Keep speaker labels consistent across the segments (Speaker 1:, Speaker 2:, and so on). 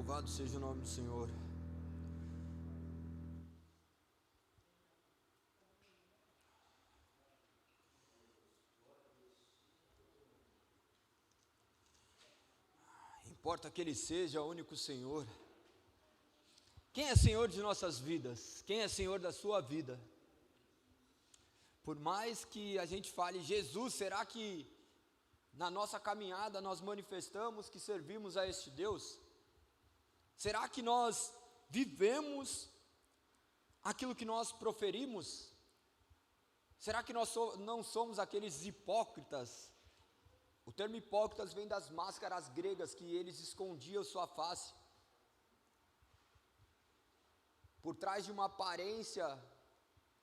Speaker 1: Louvado seja o nome do Senhor. Importa que Ele seja o único Senhor. Quem é Senhor de nossas vidas? Quem é Senhor da sua vida? Por mais que a gente fale Jesus, será que na nossa caminhada nós manifestamos que servimos a este Deus? Será que nós vivemos aquilo que nós proferimos? Será que nós não somos aqueles hipócritas? O termo hipócritas vem das máscaras gregas que eles escondiam sua face. Por trás de uma aparência,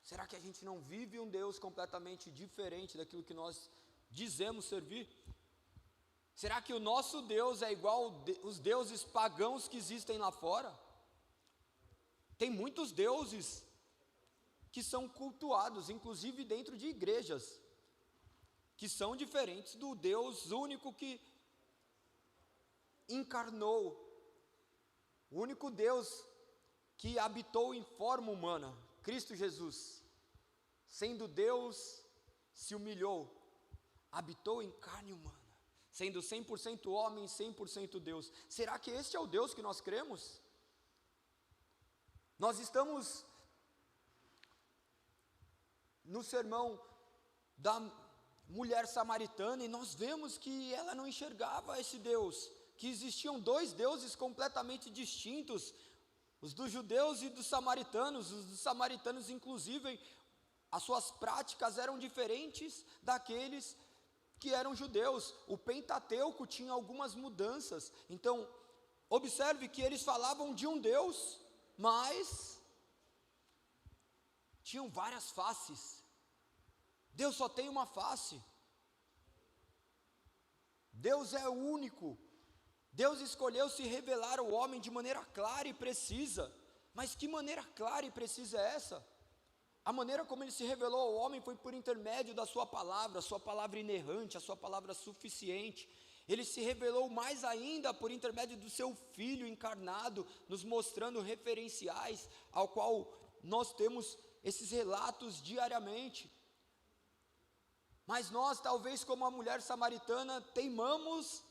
Speaker 1: será que a gente não vive um Deus completamente diferente daquilo que nós dizemos servir? Será que o nosso Deus é igual os deuses pagãos que existem lá fora? Tem muitos deuses que são cultuados, inclusive dentro de igrejas, que são diferentes do Deus único que encarnou, o único Deus que habitou em forma humana, Cristo Jesus, sendo Deus, se humilhou, habitou em carne humana, sendo 100% homem, 100% Deus. Será que este é o Deus que nós cremos? Nós estamos no sermão da mulher samaritana e nós vemos que ela não enxergava esse Deus, que existiam dois deuses completamente distintos, os dos judeus e dos samaritanos. Os dos samaritanos, inclusive, as suas práticas eram diferentes daqueles que eram judeus. O Pentateuco tinha algumas mudanças. Então, observe que eles falavam de um Deus, mas tinham várias faces. Deus só tem uma face. Deus é único. Deus escolheu se revelar ao homem de maneira clara e precisa. Mas que maneira clara e precisa é essa? A maneira como Ele se revelou ao homem foi por intermédio da sua palavra, a sua palavra inerrante, a sua palavra suficiente. Ele se revelou mais ainda por intermédio do seu Filho encarnado, nos mostrando referenciais ao qual nós temos esses relatos diariamente. Mas nós, talvez como a mulher samaritana, teimamos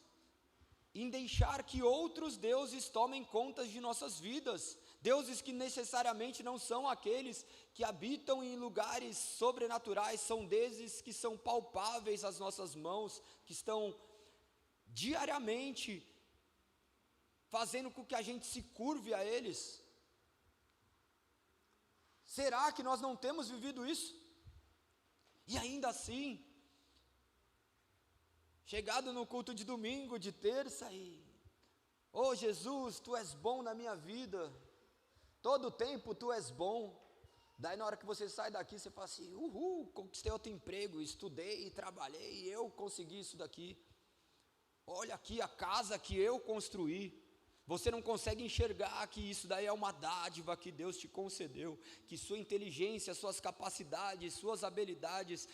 Speaker 1: em deixar que outros deuses tomem conta de nossas vidas, deuses que necessariamente não são aqueles que habitam em lugares sobrenaturais, são deuses que são palpáveis às nossas mãos, que estão diariamente fazendo com que a gente se curve a eles. Será que nós não temos vivido isso? E ainda assim, chegado no culto de domingo, de terça, oh Jesus, Tu és bom na minha vida, todo o tempo Tu és bom. Daí na hora que você sai daqui, você fala assim, conquistei outro emprego, estudei, trabalhei, eu consegui isso daqui. Olha aqui a casa que eu construí. Você não consegue enxergar que isso daí é uma dádiva que Deus te concedeu, que sua inteligência, suas capacidades, suas habilidades,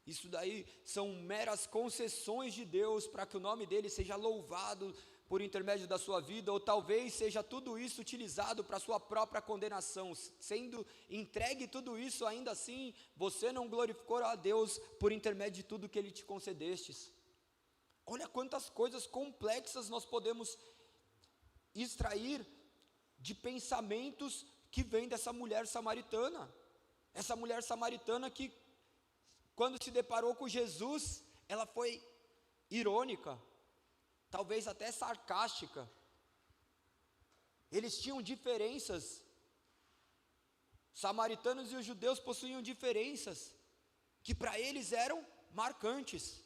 Speaker 1: isso daí são meras concessões de Deus para que o nome dele seja louvado por intermédio da sua vida, ou talvez seja tudo isso utilizado para a sua própria condenação, sendo entregue tudo isso, ainda assim, você não glorificou a Deus por intermédio de tudo que Ele te concedestes. Olha quantas coisas complexas nós podemos extrair de pensamentos que vêm dessa mulher samaritana. Essa mulher samaritana que, quando se deparou com Jesus, ela foi irônica, talvez até sarcástica. Eles tinham diferenças. Os samaritanos e os judeus possuíam diferenças que para eles eram marcantes.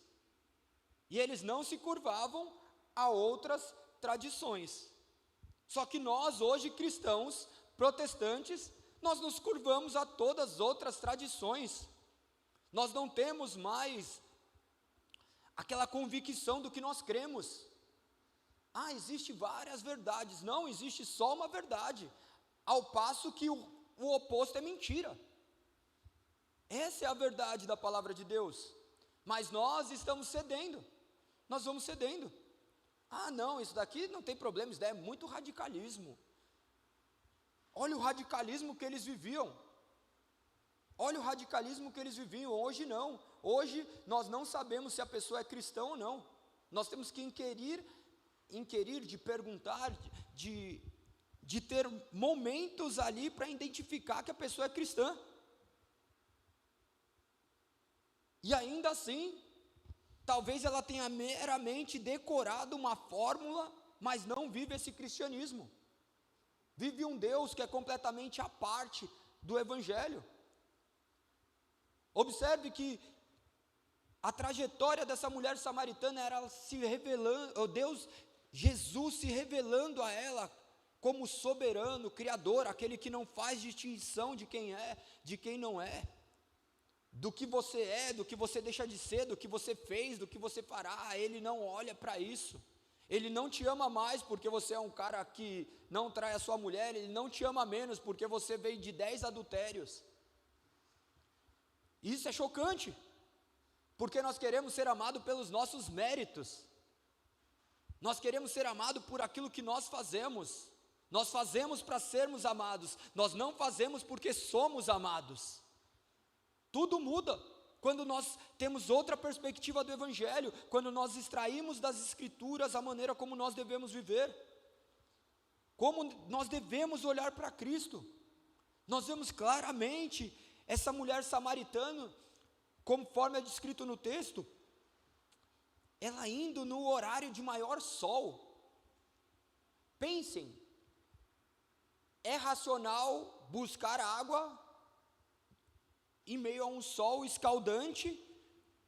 Speaker 1: E eles não se curvavam a outras tradições. Só que nós, hoje cristãos, protestantes, nós nos curvamos a todas as outras tradições. Nós não temos mais aquela convicção do que nós cremos. Existe várias verdades. Não, existe só uma verdade, ao passo que o oposto é mentira. Essa é a verdade da palavra de Deus. Mas nós estamos cedendo, nós vamos cedendo. Ah, não, isso daqui não tem problema, isso daí é muito radicalismo. Olha o radicalismo que eles viviam. Olha o radicalismo que eles viviam. Hoje não. Hoje nós não sabemos se a pessoa é cristã ou não. Nós temos que inquirir, de perguntar, de ter momentos ali para identificar que a pessoa é cristã. E ainda assim, talvez ela tenha meramente decorado uma fórmula, mas não vive esse cristianismo. Vive um Deus que é completamente à parte do Evangelho. Observe que a trajetória dessa mulher samaritana era ela se revelando, Jesus se revelando a ela como soberano, criador, aquele que não faz distinção de quem é, de quem não é, do que você é, do que você deixa de ser, do que você fez, do que você fará. Ele não olha para isso. Ele não te ama mais porque você é um cara que não trai a sua mulher. Ele não te ama menos porque você veio de 10 adultérios. Isso é chocante, porque nós queremos ser amados pelos nossos méritos. Nós queremos ser amados por aquilo que nós fazemos. Nós fazemos para sermos amados. Nós não fazemos porque somos amados. Tudo muda quando nós temos outra perspectiva do Evangelho, quando nós extraímos das Escrituras a maneira como nós devemos viver, como nós devemos olhar para Cristo. Nós vemos claramente essa mulher samaritana, conforme é descrito no texto, ela indo no horário de maior sol. Pensem, é racional buscar água em meio a um sol escaldante,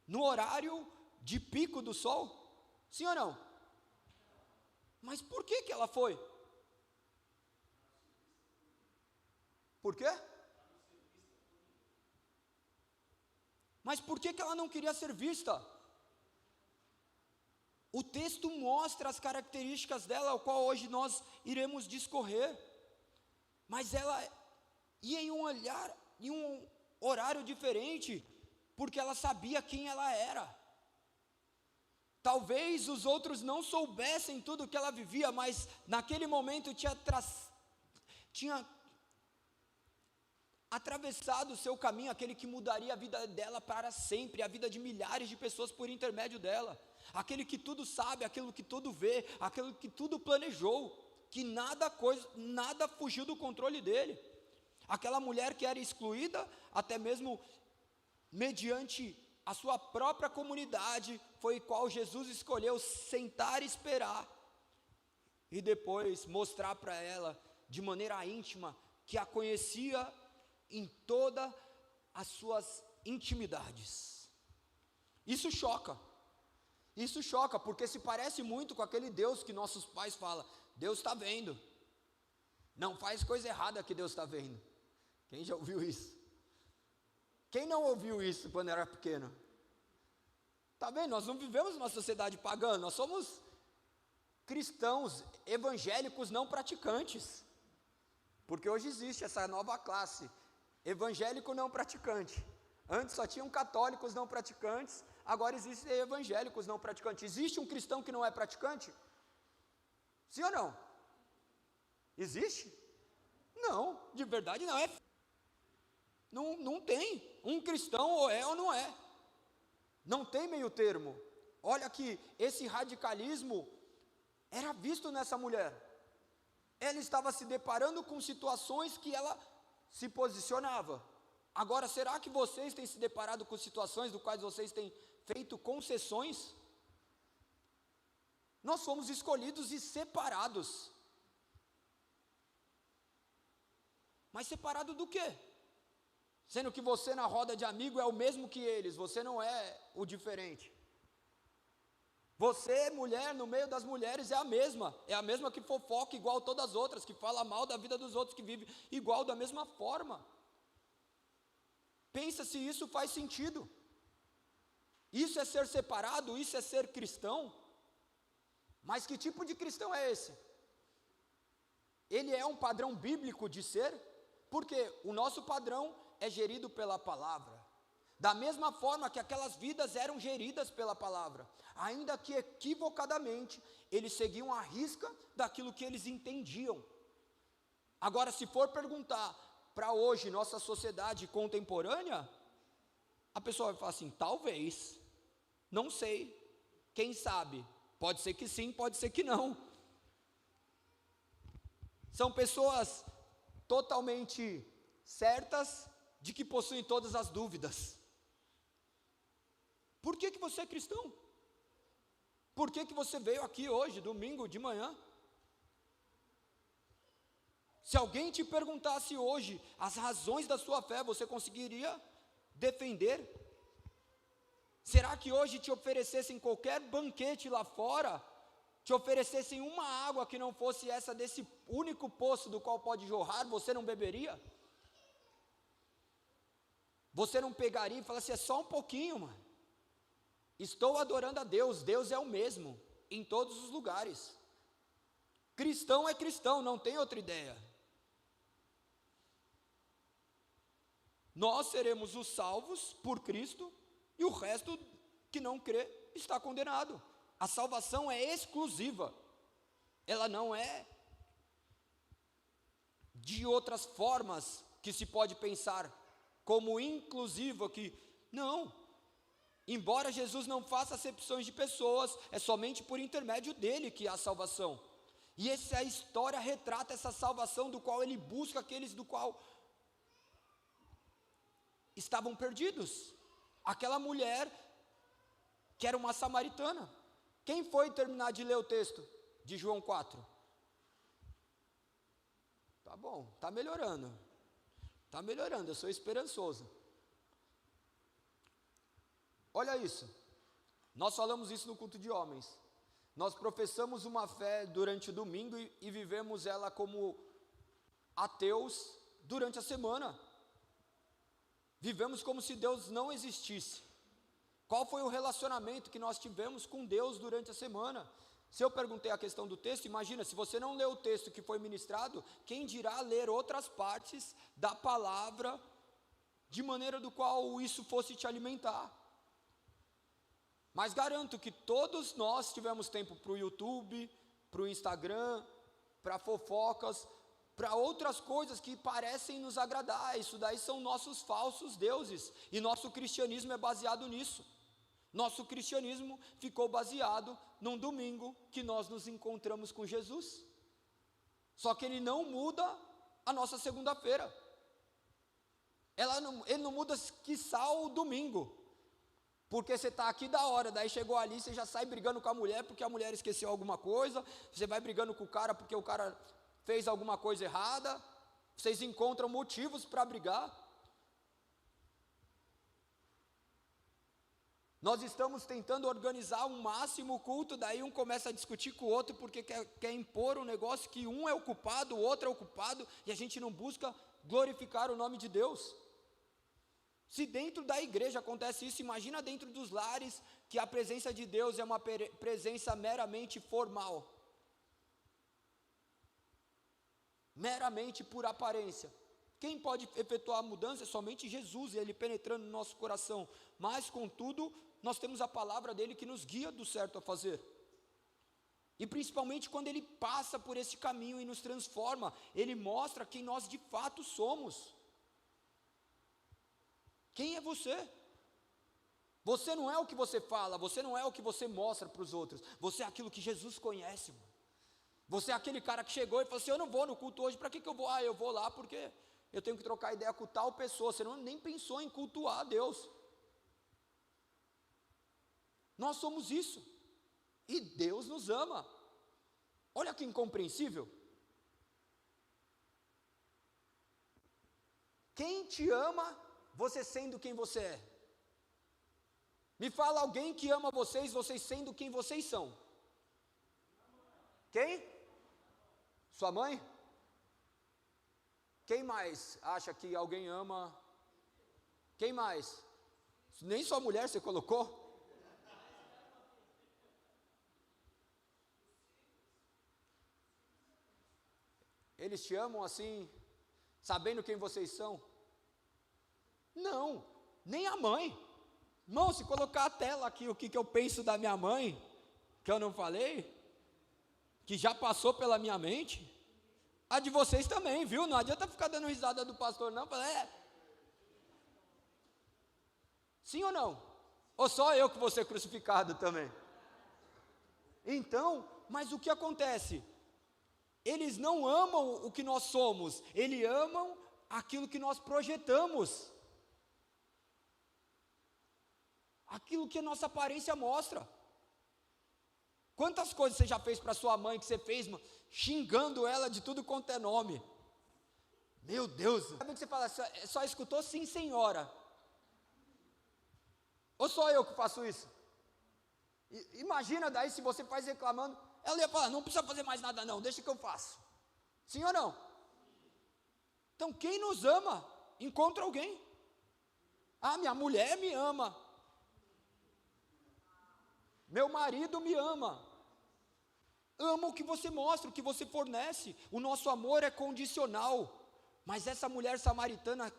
Speaker 1: no horário de pico do sol? Sim ou não? Mas por que ela foi? Por quê? Mas por que ela não queria ser vista? O texto mostra as características dela, ao qual hoje nós iremos discorrer. Mas ela ia em um horário diferente, porque ela sabia quem ela era. Talvez os outros não soubessem tudo o que ela vivia, mas naquele momento tinha atravessado o seu caminho, aquele que mudaria a vida dela para sempre, a vida de milhares de pessoas por intermédio dela, aquele que tudo sabe, aquele que tudo vê, aquele que tudo planejou, que nada fugiu do controle dele. Aquela mulher que era excluída, até mesmo mediante a sua própria comunidade, foi qual Jesus escolheu sentar e esperar, e depois mostrar para ela, de maneira íntima, que a conhecia em todas as suas intimidades. Isso choca, porque se parece muito com aquele Deus que nossos pais falam: Deus está vendo, não faz coisa errada que Deus está vendo. Quem já ouviu isso? Quem não ouviu isso quando era pequeno? Está vendo? Nós não vivemos numa sociedade pagã, nós somos cristãos evangélicos não praticantes, porque hoje existe essa nova classe, evangélico não praticante. Antes só tinham católicos não praticantes, agora existem evangélicos não praticantes. Existe um cristão que não é praticante? Sim ou não? Existe? Não, de verdade não é. Não tem. Um cristão ou é ou não é. Não tem meio termo. Olha que esse radicalismo era visto nessa mulher. Ela estava se deparando com situações que ela se posicionava. Agora, será que vocês têm se deparado com situações do quais vocês têm feito concessões? Nós fomos escolhidos e separados. Mas separado do quê? Sendo que você na roda de amigo é o mesmo que eles, você não é o diferente. Você, mulher, no meio das mulheres é a mesma que fofoca igual todas as outras, que fala mal da vida dos outros, que vive igual da mesma forma. Pensa se isso faz sentido. Isso é ser separado, isso é ser cristão. Mas que tipo de cristão é esse? Ele é um padrão bíblico de ser? Porque o nosso padrão é gerido pela palavra. Da mesma forma que aquelas vidas eram geridas pela palavra, ainda que equivocadamente, eles seguiam à risca daquilo que eles entendiam. Agora, se for perguntar para hoje, nossa sociedade contemporânea, a pessoa vai falar assim: talvez, não sei, quem sabe, pode ser que sim, pode ser que não. São pessoas totalmente certas de que possuem todas as dúvidas. Por que você é cristão? Por que você veio aqui hoje, domingo de manhã? Se alguém te perguntasse hoje as razões da sua fé, você conseguiria defender? Será que hoje te oferecessem qualquer banquete lá fora, te oferecessem uma água que não fosse essa desse único poço do qual pode jorrar, você não beberia? Você não pegaria e falasse: é só um pouquinho, mano. Estou adorando a Deus, Deus é o mesmo, em todos os lugares. Cristão é cristão, não tem outra ideia. Nós seremos os salvos por Cristo, e o resto que não crê está condenado. A salvação é exclusiva, ela não é de outras formas que se pode pensar, como inclusiva, que não. Embora Jesus não faça acepções de pessoas, é somente por intermédio dele que há salvação. E essa história retrata essa salvação do qual ele busca aqueles do qual estavam perdidos. Aquela mulher que era uma samaritana. Quem foi terminar de ler o texto de João 4? Tá bom, tá melhorando, eu sou esperançoso. Olha isso, nós falamos isso no culto de homens. Nós professamos uma fé durante o domingo e vivemos ela como ateus durante a semana. Vivemos como se Deus não existisse. Qual foi o relacionamento que nós tivemos com Deus durante a semana? Se eu perguntei a questão do texto, imagina, se você não leu o texto que foi ministrado, quem dirá ler outras partes da palavra, de maneira do qual isso fosse te alimentar? Mas garanto que todos nós tivemos tempo para o YouTube, para o Instagram, para fofocas, para outras coisas que parecem nos agradar. Isso daí são nossos falsos deuses, e nosso cristianismo é baseado nisso. Nosso cristianismo ficou baseado num domingo que nós nos encontramos com Jesus. Só que ele não muda a nossa segunda-feira. Ele não muda, quiçá, o domingo. Porque você está aqui da hora, daí chegou ali, você já sai brigando com a mulher porque a mulher esqueceu alguma coisa, você vai brigando com o cara porque o cara fez alguma coisa errada, vocês encontram motivos para brigar. Nós estamos tentando organizar um máximo culto, daí um começa a discutir com o outro porque quer impor um negócio que um é o culpado, o outro é o culpado, e a gente não busca glorificar o nome de Deus. Se dentro da igreja acontece isso, imagina dentro dos lares, que a presença de Deus é uma presença meramente formal, meramente por aparência. Quem pode efetuar a mudança é somente Jesus, Ele penetrando no nosso coração, mas contudo, nós temos a palavra dEle que nos guia do certo a fazer, e principalmente quando Ele passa por esse caminho e nos transforma, Ele mostra quem nós de fato somos. Quem é você? Você não é o que você fala, você não é o que você mostra para os outros, você é aquilo que Jesus conhece, mano. Você é aquele cara que chegou e falou assim: eu não vou no culto hoje, para que eu vou? Eu vou lá porque eu tenho que trocar ideia com tal pessoa. Você nem pensou em cultuar a Deus. Nós somos isso, e Deus nos ama. Olha que incompreensível. Quem te ama, você sendo quem você é? Me fala alguém que ama vocês sendo quem vocês são. Quem? Sua mãe? Quem mais acha que alguém ama? Quem mais? Nem sua mulher você colocou? Eles te amam assim, sabendo quem vocês são? Não, nem a mãe. Irmão, se colocar a tela aqui, o que eu penso da minha mãe, que eu não falei, que já passou pela minha mente, a de vocês também, viu? Não adianta ficar dando risada do pastor, não. Sim ou não? Ou só eu que vou ser crucificado também? Então, mas o que acontece? Eles não amam o que nós somos, eles amam aquilo que nós projetamos, aquilo que a nossa aparência mostra. Quantas coisas você já fez para sua mãe que você fez, xingando ela de tudo quanto é nome? Meu Deus! Sabe o que você fala? Só escutou sim, senhora? Ou só eu que faço isso? Imagina daí se você faz reclamando, ela ia falar, não precisa fazer mais nada não, deixa que eu faço. Sim ou não? Então quem nos ama, encontra alguém. Ah, minha mulher me ama. Meu marido me ama. Ama o que você mostra, o que você fornece. O nosso amor é condicional. Mas essa mulher samaritana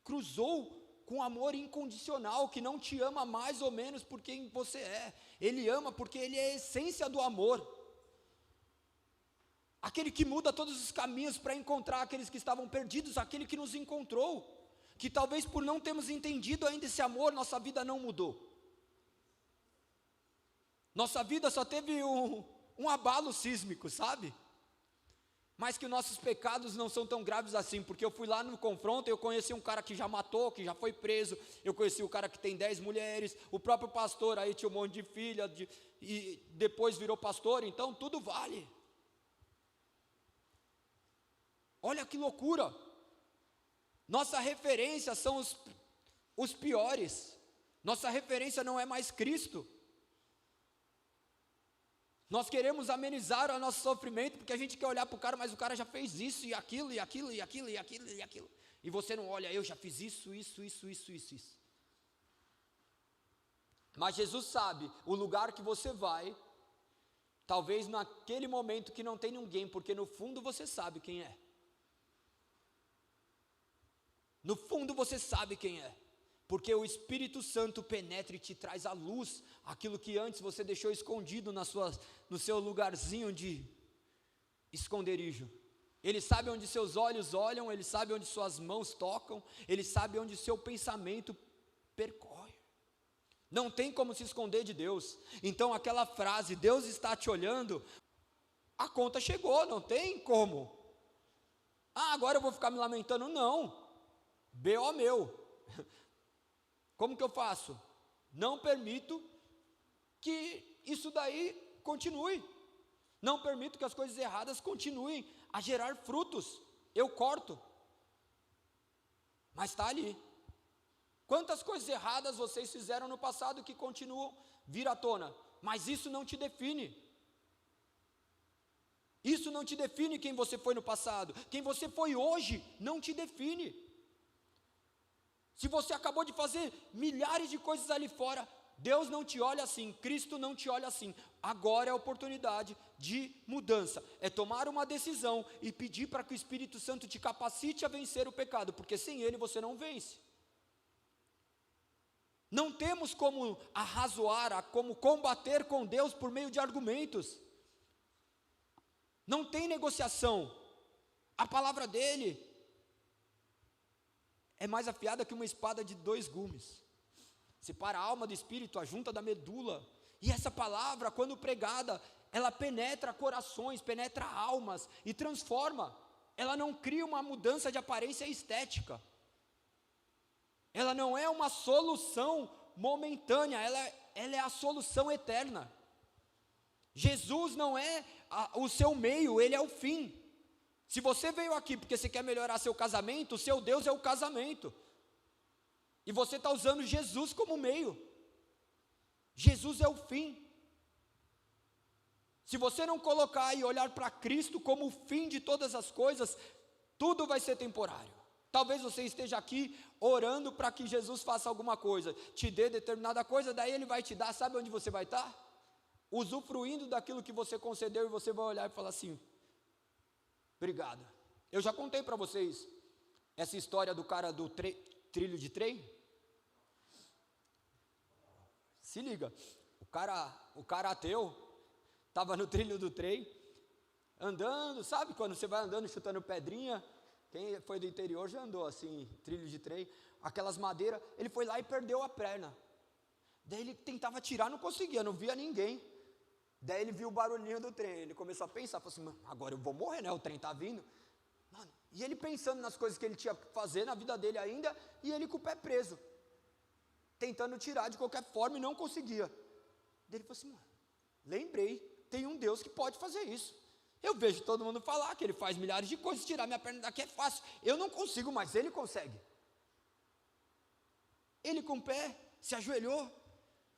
Speaker 1: cruzou com amor incondicional, que não te ama mais ou menos por quem você é. Ele ama porque ele é a essência do amor. Aquele que muda todos os caminhos para encontrar aqueles que estavam perdidos, aquele que nos encontrou. Que talvez por não termos entendido ainda esse amor, nossa vida não mudou. Nossa vida só teve um abalo sísmico, sabe? Mas que nossos pecados não são tão graves assim, porque eu fui lá no confronto, eu conheci um cara que já matou, que já foi preso, eu conheci o cara que tem 10 mulheres, o próprio pastor aí tinha um monte de filha, e depois virou pastor, então tudo vale. Olha que loucura, nossa referência são os piores, nossa referência não é mais Cristo. Nós queremos amenizar o nosso sofrimento, porque a gente quer olhar para o cara, mas o cara já fez isso, e aquilo, e aquilo, e aquilo, e aquilo, e aquilo. E você não olha, eu já fiz isso. Mas Jesus sabe, o lugar que você vai, talvez naquele momento que não tem ninguém, porque no fundo você sabe quem é. No fundo você sabe quem é. Porque o Espírito Santo penetra e te traz à luz aquilo que antes você deixou escondido no seu lugarzinho de esconderijo. Ele sabe onde seus olhos olham, ele sabe onde suas mãos tocam, ele sabe onde seu pensamento percorre. Não tem como se esconder de Deus. Então aquela frase, Deus está te olhando, a conta chegou, não tem como. Ah, agora eu vou ficar me lamentando? Não. B.O. meu. Como que eu faço? Não permito que isso daí continue. Não permito que as coisas erradas continuem a gerar frutos. Eu corto. Mas está ali. Quantas coisas erradas vocês fizeram no passado que continuam vir à tona? Mas isso não te define. Isso não te define quem você foi no passado. Quem você foi hoje não te define. Se você acabou de fazer milhares de coisas ali fora, Deus não te olha assim, Cristo não te olha assim. Agora é a oportunidade de mudança, é tomar uma decisão e pedir para que o Espírito Santo te capacite a vencer o pecado, porque sem ele você não vence. Não temos como arrazoar, como combater com Deus por meio de argumentos. Não tem negociação. A palavra dele é mais afiada que uma espada de 2 gumes. Separa a alma do espírito, a junta da medula. E essa palavra, quando pregada, ela penetra corações, penetra almas e transforma. Ela não cria uma mudança de aparência estética. Ela não é uma solução momentânea, ela é a solução eterna. Jesus não é o seu meio, ele é o fim. Se você veio aqui porque você quer melhorar seu casamento, o seu Deus é o casamento. E você está usando Jesus como meio. Jesus é o fim. Se você não colocar e olhar para Cristo como o fim de todas as coisas, tudo vai ser temporário. Talvez você esteja aqui orando para que Jesus faça alguma coisa, te dê determinada coisa, daí Ele vai te dar, sabe onde você vai estar? Usufruindo daquilo que você concedeu, e você vai olhar e falar assim, obrigado. Eu já contei para vocês essa história do cara do trilho de trem. Se liga, o cara ateu, estava no trilho do trem, andando, sabe quando você vai andando chutando pedrinha? Quem foi do interior já andou assim, trilho de trem, aquelas madeiras, ele foi lá e perdeu a perna. Daí ele tentava tirar, não conseguia, não via ninguém. Daí ele viu o barulhinho do trem, ele começou a pensar, falou assim, agora eu vou morrer, né, o trem está vindo. Mano, e ele pensando nas coisas que ele tinha que fazer na vida dele ainda, e ele com o pé preso, tentando tirar de qualquer forma e não conseguia. Daí ele falou assim, mano, lembrei, tem um Deus que pode fazer isso. Eu vejo todo mundo falar que ele faz milhares de coisas, tirar minha perna daqui é fácil, eu não consigo, mas ele consegue. Ele com o pé, se ajoelhou,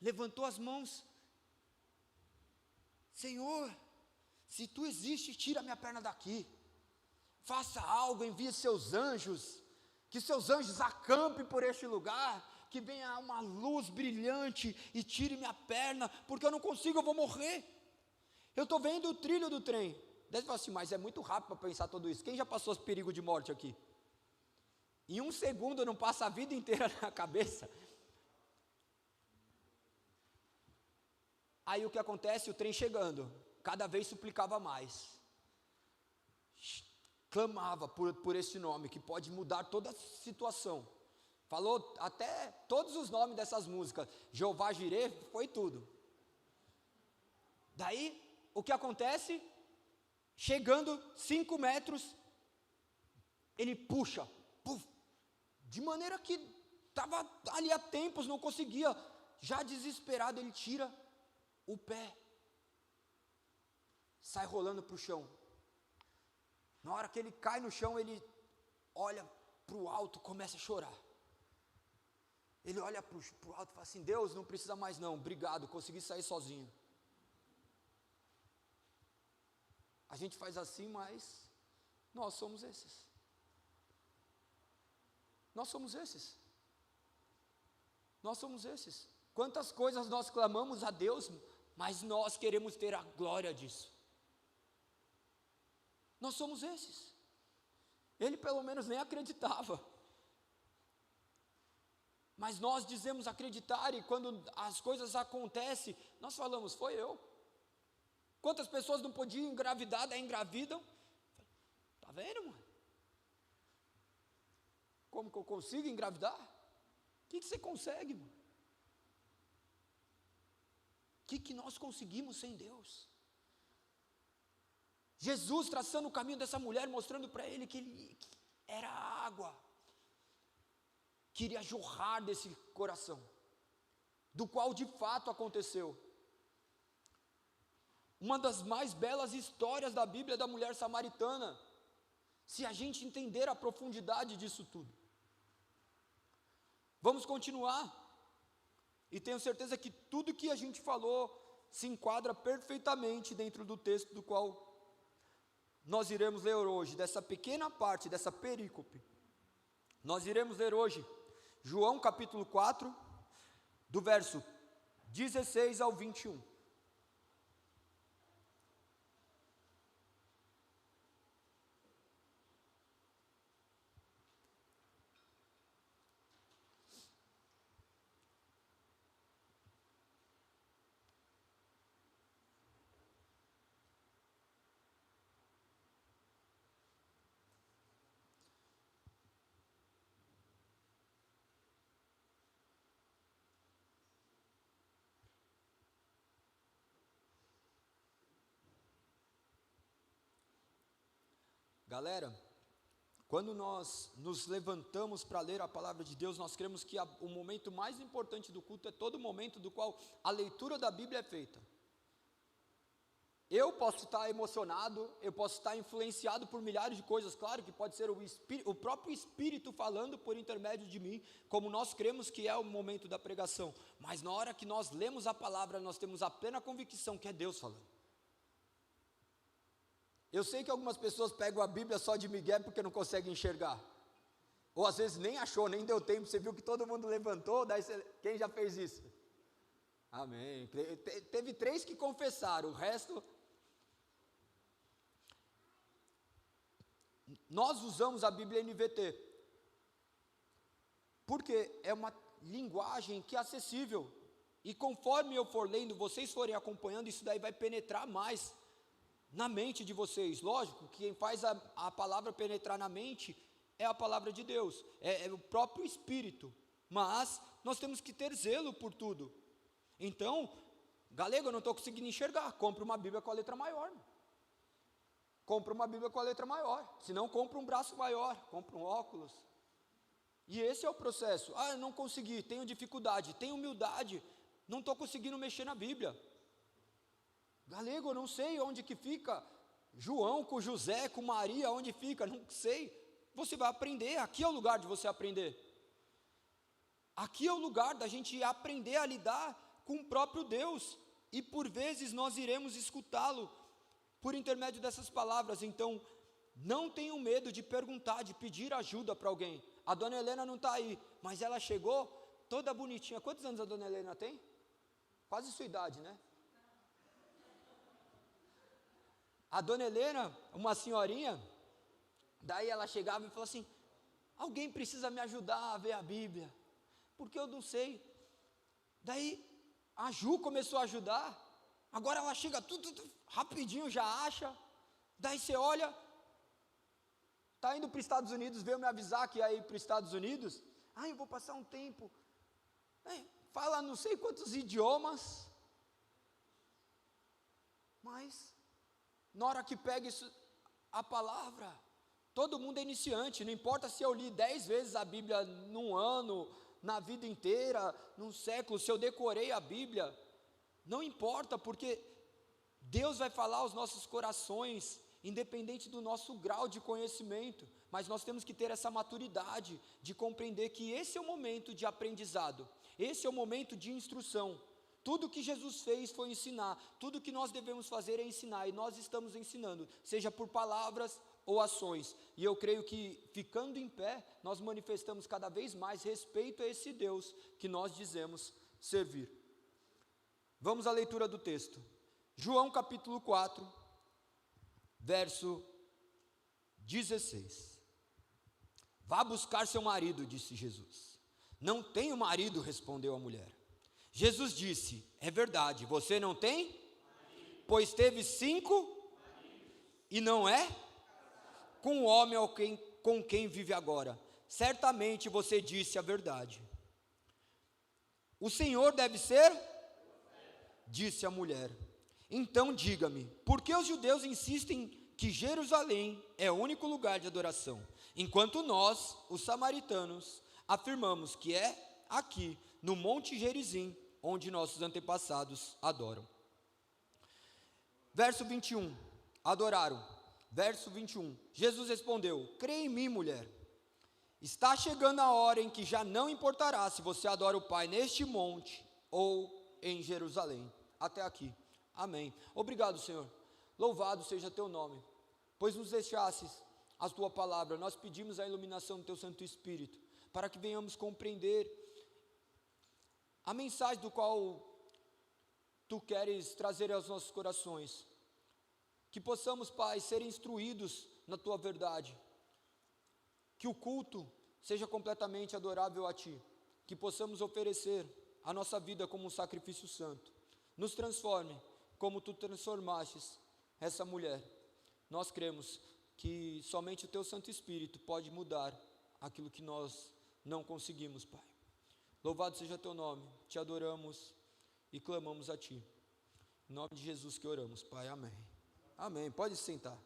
Speaker 1: levantou as mãos, Senhor, se tu existe, tira minha perna daqui, faça algo, envie seus anjos, que seus anjos acampem por este lugar, que venha uma luz brilhante e tire minha perna, porque eu não consigo, eu vou morrer. Eu estou vendo o trilho do trem. Daí você fala assim, mas é muito rápido para pensar tudo isso. Quem já passou esse perigo de morte aqui? Em um segundo não passa a vida inteira na cabeça. Aí o que acontece? O trem chegando, cada vez suplicava mais. Clamava por este nome, que pode mudar toda a situação. Falou até todos os nomes dessas músicas. Jeová Jireh, foi tudo. Daí, o que acontece? Chegando 5 metros, ele puxa, puf, de maneira que estava ali há tempos, não conseguia, já desesperado, ele tira o pé, sai rolando para o chão. Na hora que ele cai no chão, ele olha para o alto, começa a chorar. Ele olha para o alto e fala assim, Deus, não precisa mais não, obrigado, consegui sair sozinho. A gente faz assim, mas nós somos esses. Nós somos esses. Nós somos esses. Quantas coisas nós clamamos a Deus, mas nós queremos ter a glória disso. Nós somos esses. Ele pelo menos nem acreditava. Mas nós dizemos acreditar e quando as coisas acontecem, nós falamos, foi eu. Quantas pessoas não podiam engravidar, daí engravidam? Tá vendo, mano? Como que eu consigo engravidar? O que você consegue, mano? O que nós conseguimos sem Deus? Jesus traçando o caminho dessa mulher, mostrando para ele que era água, queria jorrar desse coração, do qual de fato aconteceu. Uma das mais belas histórias da Bíblia é da mulher samaritana, se a gente entender a profundidade disso tudo. Vamos continuar, e tenho certeza que tudo que a gente falou se enquadra perfeitamente dentro do texto do qual nós iremos ler hoje, dessa pequena parte, dessa perícope. Nós iremos ler hoje João capítulo 4, do verso 16 ao 21. Galera, quando nós nos levantamos para ler a palavra de Deus, nós cremos que o momento mais importante do culto é todo o momento do qual a leitura da Bíblia é feita. Eu posso estar emocionado, eu posso estar influenciado por milhares de coisas, claro que pode ser o próprio Espírito falando por intermédio de mim, como nós cremos que é o momento da pregação, mas na hora que nós lemos a palavra, nós temos a plena convicção que é Deus falando. Eu sei que algumas pessoas pegam a Bíblia só de migué porque não conseguem enxergar, ou às vezes nem achou, nem deu tempo, você viu que todo mundo levantou, daí quem já fez isso? Amém. Teve 3 que confessaram, o resto... Nós usamos a Bíblia NVT, porque é uma linguagem que é acessível, E conforme eu for lendo, vocês forem acompanhando, isso daí vai penetrar mais na mente de vocês. Lógico, quem faz a palavra penetrar na mente é a palavra de Deus, é o próprio Espírito. Mas nós temos que ter zelo por tudo. Então, galego, eu não estou conseguindo enxergar. Compre uma Bíblia com a letra maior. Compre uma Bíblia com a letra maior. Se não, compre um braço maior, compre um óculos. E esse é o processo. Ah, eu não consegui, tenho dificuldade, tenho humildade, não estou conseguindo mexer na Bíblia. Galego, eu não sei onde que fica João com José, com Maria, onde fica, não sei. Você vai aprender, aqui é o lugar de você aprender. Aqui é o lugar da gente aprender a lidar com o próprio Deus. E por vezes nós iremos escutá-lo por intermédio dessas palavras. Então, não tenham medo de perguntar, de pedir ajuda para alguém. A dona Helena não está aí, mas ela chegou toda bonitinha. Quantos anos a dona Helena tem? Quase sua idade, né? A dona Helena, uma senhorinha, daí ela chegava e falou assim: alguém precisa me ajudar a ver a Bíblia, porque eu não sei. Daí a Ju começou a ajudar, agora ela chega tudo rapidinho, já acha. Daí você olha, está indo para os Estados Unidos, veio me avisar que ia ir para os Estados Unidos. Eu vou passar um tempo. Fala não sei quantos idiomas, mas na hora que pega isso, a palavra, todo mundo é iniciante, não importa se eu li 10 vezes a Bíblia num ano, na vida inteira, num século, se eu decorei a Bíblia, não importa, porque Deus vai falar aos nossos corações, independente do nosso grau de conhecimento, mas nós temos que ter essa maturidade de compreender que esse é o momento de aprendizado, esse é o momento de instrução. Tudo que Jesus fez foi ensinar, tudo que nós devemos fazer é ensinar, e nós estamos ensinando, seja por palavras ou ações, e eu creio que ficando em pé, nós manifestamos cada vez mais respeito a esse Deus que nós dizemos servir. Vamos à leitura do texto, João capítulo 4, verso 16, vá buscar seu marido, disse Jesus. Não tenho marido, respondeu a mulher. Jesus disse, é verdade, você não tem? Pois teve 5 e não é? Com o homem com quem vive agora. Certamente você disse a verdade. O Senhor deve ser? Disse a mulher. Então diga-me, por que os judeus insistem que Jerusalém é o único lugar de adoração, enquanto nós, os samaritanos, afirmamos que é aqui, no Monte Gerizim, onde nossos antepassados adoram. Verso 21, adoraram. Verso 21, Jesus respondeu, crê em mim, mulher, está chegando a hora em que já não importará se você adora o Pai neste monte ou em Jerusalém. Até aqui, amém. Obrigado, Senhor, louvado seja teu nome, pois nos deixasses a tua palavra. Nós pedimos a iluminação do teu Santo Espírito, para que venhamos compreender a mensagem do qual tu queres trazer aos nossos corações, que possamos, Pai, ser instruídos na tua verdade, que o culto seja completamente adorável a ti, que possamos oferecer a nossa vida como um sacrifício santo. Nos transforme como tu transformastes essa mulher. Nós cremos que somente o teu Santo Espírito pode mudar aquilo que nós não conseguimos, Pai. Louvado seja teu nome, te adoramos e clamamos a ti. Em nome de Jesus que oramos, Pai, amém. Amém, pode se sentar.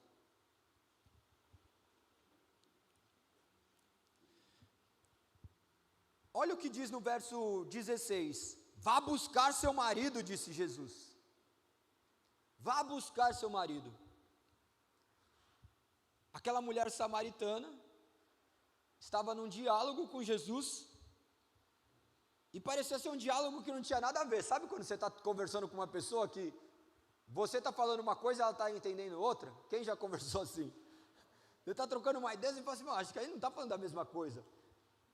Speaker 1: Olha o que diz no verso 16, vá buscar seu marido, disse Jesus. Vá buscar seu marido. Aquela mulher samaritana estava num diálogo com Jesus, e parecia ser um diálogo que não tinha nada a ver. Sabe quando você está conversando com uma pessoa que você está falando uma coisa e ela está entendendo outra? Quem já conversou assim? Você está trocando uma ideia e fala assim, acho que aí não está falando da mesma coisa.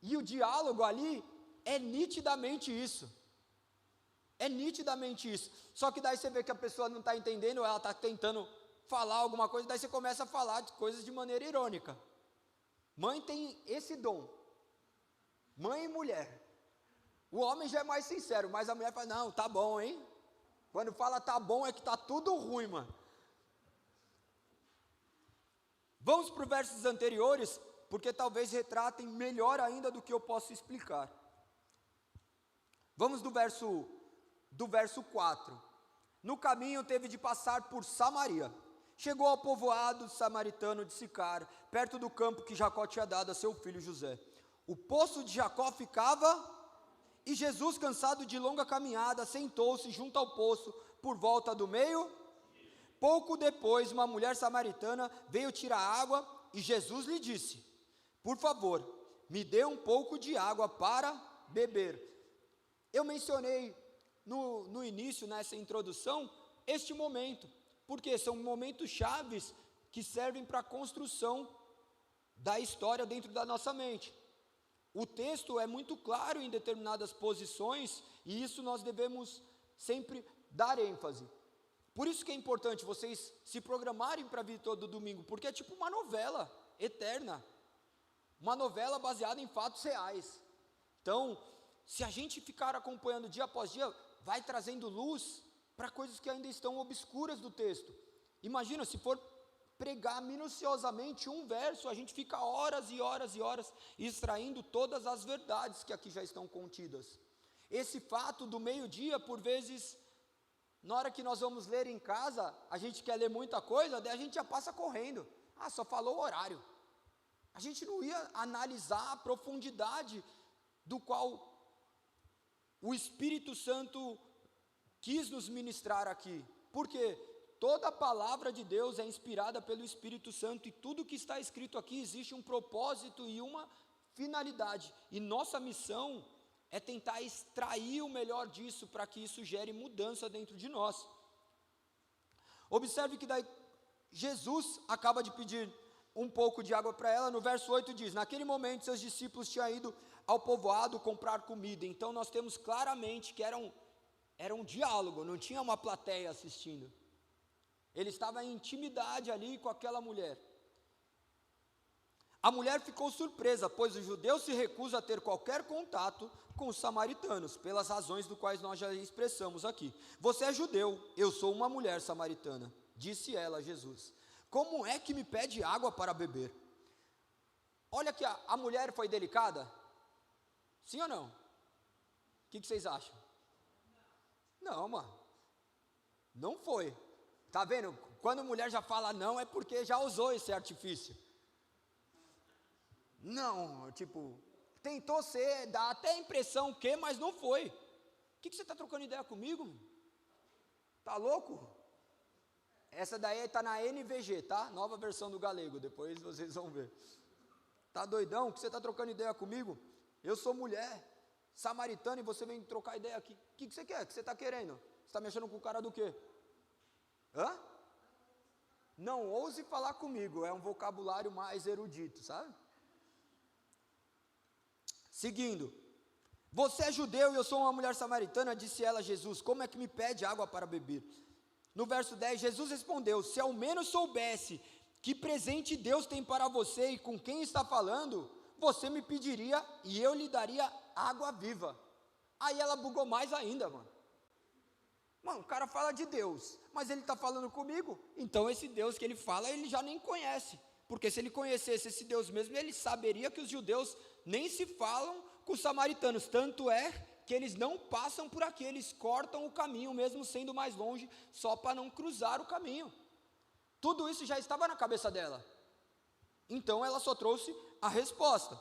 Speaker 1: E o diálogo ali é nitidamente isso. É nitidamente isso. Só que daí você vê que a pessoa não está entendendo, ela está tentando falar alguma coisa, daí você começa a falar de coisas de maneira irônica. Mãe tem esse dom. Mãe e mulher. O homem já é mais sincero, mas a mulher fala, não, tá bom, hein? Quando fala tá bom, é que tá tudo ruim, mano. Vamos para os versos anteriores, porque talvez retratem melhor ainda do que eu posso explicar. Vamos do verso 4. No caminho teve de passar por Samaria. Chegou ao povoado samaritano de Sicar, perto do campo que Jacó tinha dado a seu filho José. O poço de Jacó ficava, e Jesus, cansado de longa caminhada, sentou-se junto ao poço por volta do meio. Pouco depois, uma mulher samaritana veio tirar água, e Jesus lhe disse: por favor, me dê um pouco de água para beber. Eu mencionei no início, nessa introdução, este momento, porque são momentos chaves que servem para a construção da história dentro da nossa mente. O texto é muito claro em determinadas posições, e isso nós devemos sempre dar ênfase. Por isso que é importante vocês se programarem para vir todo domingo, porque é tipo uma novela eterna, uma novela baseada em fatos reais. Então, se a gente ficar acompanhando dia após dia, vai trazendo luz para coisas que ainda estão obscuras do texto. Imagina, se for pregar minuciosamente um verso, a gente fica horas e horas e horas extraindo todas as verdades que aqui já estão contidas. Esse fato do meio-dia, por vezes, na hora que nós vamos ler em casa, a gente quer ler muita coisa, daí a gente já passa correndo. Ah, só falou o horário. A gente não ia analisar a profundidade do qual o Espírito Santo quis nos ministrar aqui, porque toda a palavra de Deus é inspirada pelo Espírito Santo, e tudo que está escrito aqui existe um propósito e uma finalidade, e nossa missão é tentar extrair o melhor disso, para que isso gere mudança dentro de nós. Observe que daí Jesus acaba de pedir um pouco de água para ela. No verso 8 diz: naquele momento seus discípulos tinham ido ao povoado comprar comida. Então nós temos claramente que era um diálogo, não tinha uma plateia assistindo. Ele estava em intimidade ali com aquela mulher. A mulher ficou surpresa, pois os judeus se recusam a ter qualquer contato com os samaritanos, pelas razões do quais nós já expressamos aqui. Você é judeu, eu sou uma mulher samaritana, disse ela a Jesus. Como é que me pede água para beber? Olha que a mulher foi delicada. Sim ou não? O que vocês acham? Não, mano. Não foi. Tá vendo? Quando a mulher já fala não, é porque já usou esse artifício. Não, tipo, tentou ser, dá até a impressão que, mas não foi. O que você está trocando ideia comigo? Tá louco? Essa daí está na NVG, tá? Nova versão do galego, depois vocês vão ver. Tá doidão? Que você está trocando ideia comigo? Eu sou mulher samaritana e você vem trocar ideia aqui. O que você quer? O que você está querendo? Você está mexendo com o cara do quê? Hã? Não ouse falar comigo, é um vocabulário mais erudito, sabe? Seguindo, você é judeu e eu sou uma mulher samaritana, disse ela a Jesus, como é que me pede água para beber? No verso 10, Jesus respondeu, se ao menos soubesse que presente Deus tem para você e com quem está falando, você me pediria e eu lhe daria água viva. Aí ela bugou mais ainda, mano. Mano, o cara fala de Deus, mas ele está falando comigo, então esse Deus que ele fala, ele já nem conhece, porque se ele conhecesse esse Deus mesmo, ele saberia que os judeus nem se falam com os samaritanos, tanto é que eles não passam por aqui, eles cortam o caminho, mesmo sendo mais longe, só para não cruzar o caminho. Tudo isso já estava na cabeça dela, então ela só trouxe a resposta.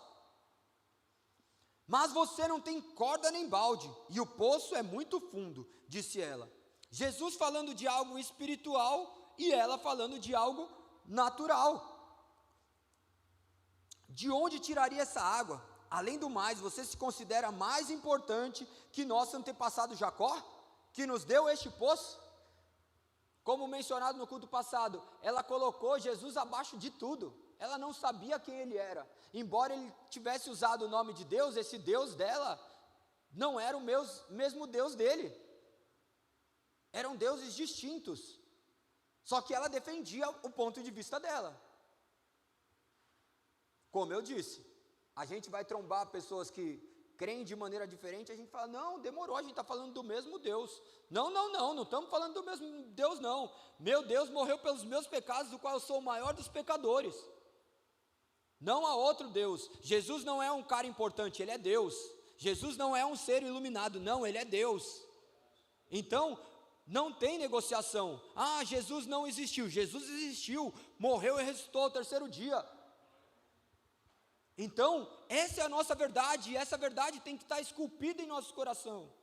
Speaker 1: Mas você não tem corda nem balde, e o poço é muito fundo, disse ela. Jesus falando de algo espiritual, e ela falando de algo natural. De onde tiraria essa água? Além do mais, você se considera mais importante que nosso antepassado Jacó, que nos deu este poço? Como mencionado no culto passado, ela colocou Jesus abaixo de tudo. Ela não sabia quem ele era. Embora ele tivesse usado o nome de Deus, esse Deus dela não era o mesmo Deus dele. Eram deuses distintos. Só que ela defendia o ponto de vista dela. Como eu disse, a gente vai trombar pessoas que creem de maneira diferente, a gente fala, não, demorou, a gente está falando do mesmo Deus. Não estamos falando do mesmo Deus, não. Meu Deus morreu pelos meus pecados, do qual eu sou o maior dos pecadores. Não há outro Deus. Jesus não é um cara importante, Ele é Deus. Jesus não é um ser iluminado, não, Ele é Deus. Então, não tem negociação. Ah, Jesus não existiu. Jesus existiu, morreu e ressuscitou ao terceiro dia. Então, essa é a nossa verdade, e essa verdade tem que estar esculpida em nosso coração.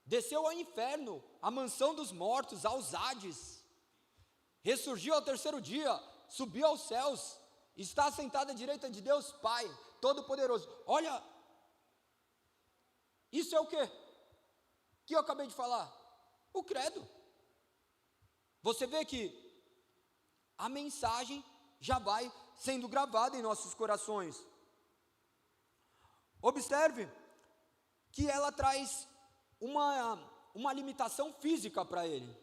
Speaker 1: Desceu ao inferno, à mansão dos mortos, aos Hades, ressurgiu ao terceiro dia, subiu aos céus, está sentado à direita de Deus Pai, Todo-Poderoso. Olha, isso é o quê? Que eu acabei de falar? O credo. Você vê que a mensagem já vai sendo gravada em nossos corações. Observe que ela traz uma limitação física para ele.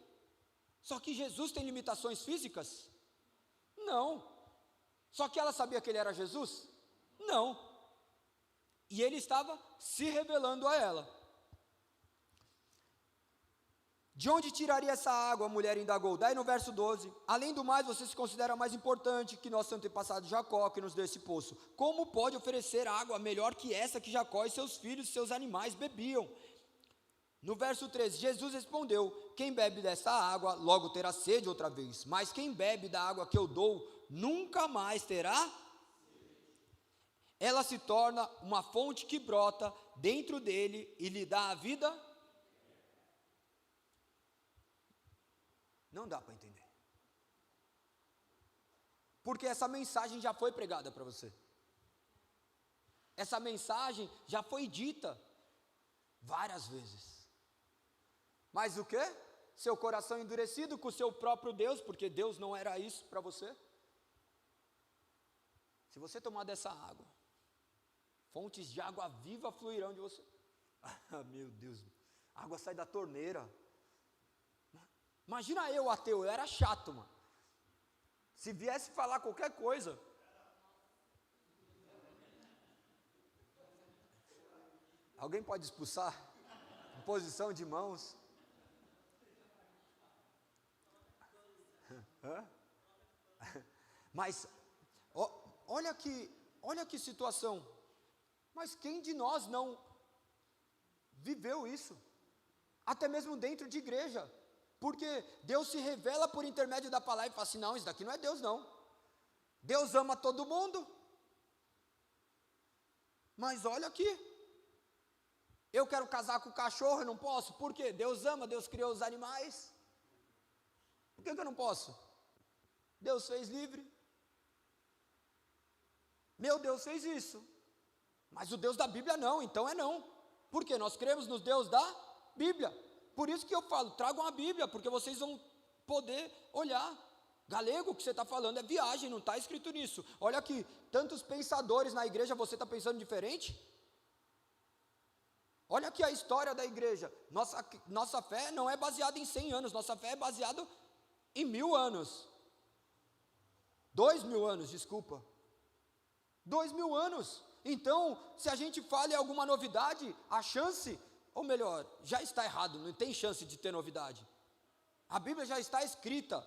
Speaker 1: Só que Jesus tem limitações físicas? Não. Só que ela sabia que ele era Jesus? Não. E ele estava se revelando a ela. De onde tiraria essa água? A mulher indagou. Daí no verso 12, além do mais, você se considera mais importante que nosso antepassado Jacó, que nos deu esse poço. Como pode oferecer água melhor que essa que Jacó e seus filhos e seus animais bebiam? No verso 13, Jesus respondeu, quem bebe dessa água, logo terá sede outra vez, mas quem bebe da água que eu dou, nunca mais terá. Ela se torna uma fonte que brota dentro dele e lhe dá a vida. Não dá para entender. Porque essa mensagem já foi pregada para você. Essa mensagem já foi dita várias vezes. Mas o quê? Seu coração endurecido com o seu próprio Deus, porque Deus não era isso para você. Se você tomar dessa água, fontes de água viva fluirão de você. Ah, meu Deus, a água sai da torneira. Imagina eu, ateu, eu era chato, mano. Se viesse falar qualquer coisa. Alguém pode expulsar? Em posição de mãos. Hã? Mas, olha que situação. Mas quem de nós não viveu isso? Até mesmo dentro de igreja. Porque Deus se revela por intermédio da palavra e fala assim, não, isso daqui não é Deus não. Deus ama todo mundo. Mas olha aqui. Eu quero casar com o cachorro, eu não posso. Por quê? Deus ama, Deus criou os animais. Por que eu não posso? Deus fez livre. Meu Deus fez isso. Mas o Deus da Bíblia não, então é não. Por quê? Nós cremos no Deus da Bíblia. Por isso que eu falo, tragam a Bíblia, porque vocês vão poder olhar. Galego, o que você está falando é viagem, não está escrito nisso. Olha aqui, tantos pensadores na igreja, você está pensando diferente? Olha aqui a história da igreja. Nossa fé não é baseada em 100 anos, nossa fé é baseada em 1000 anos. 2000 anos, desculpa. 2000 anos. Então, se a gente fala em alguma novidade, a chance... Ou melhor, já está errado, não tem chance de ter novidade. A Bíblia já está escrita.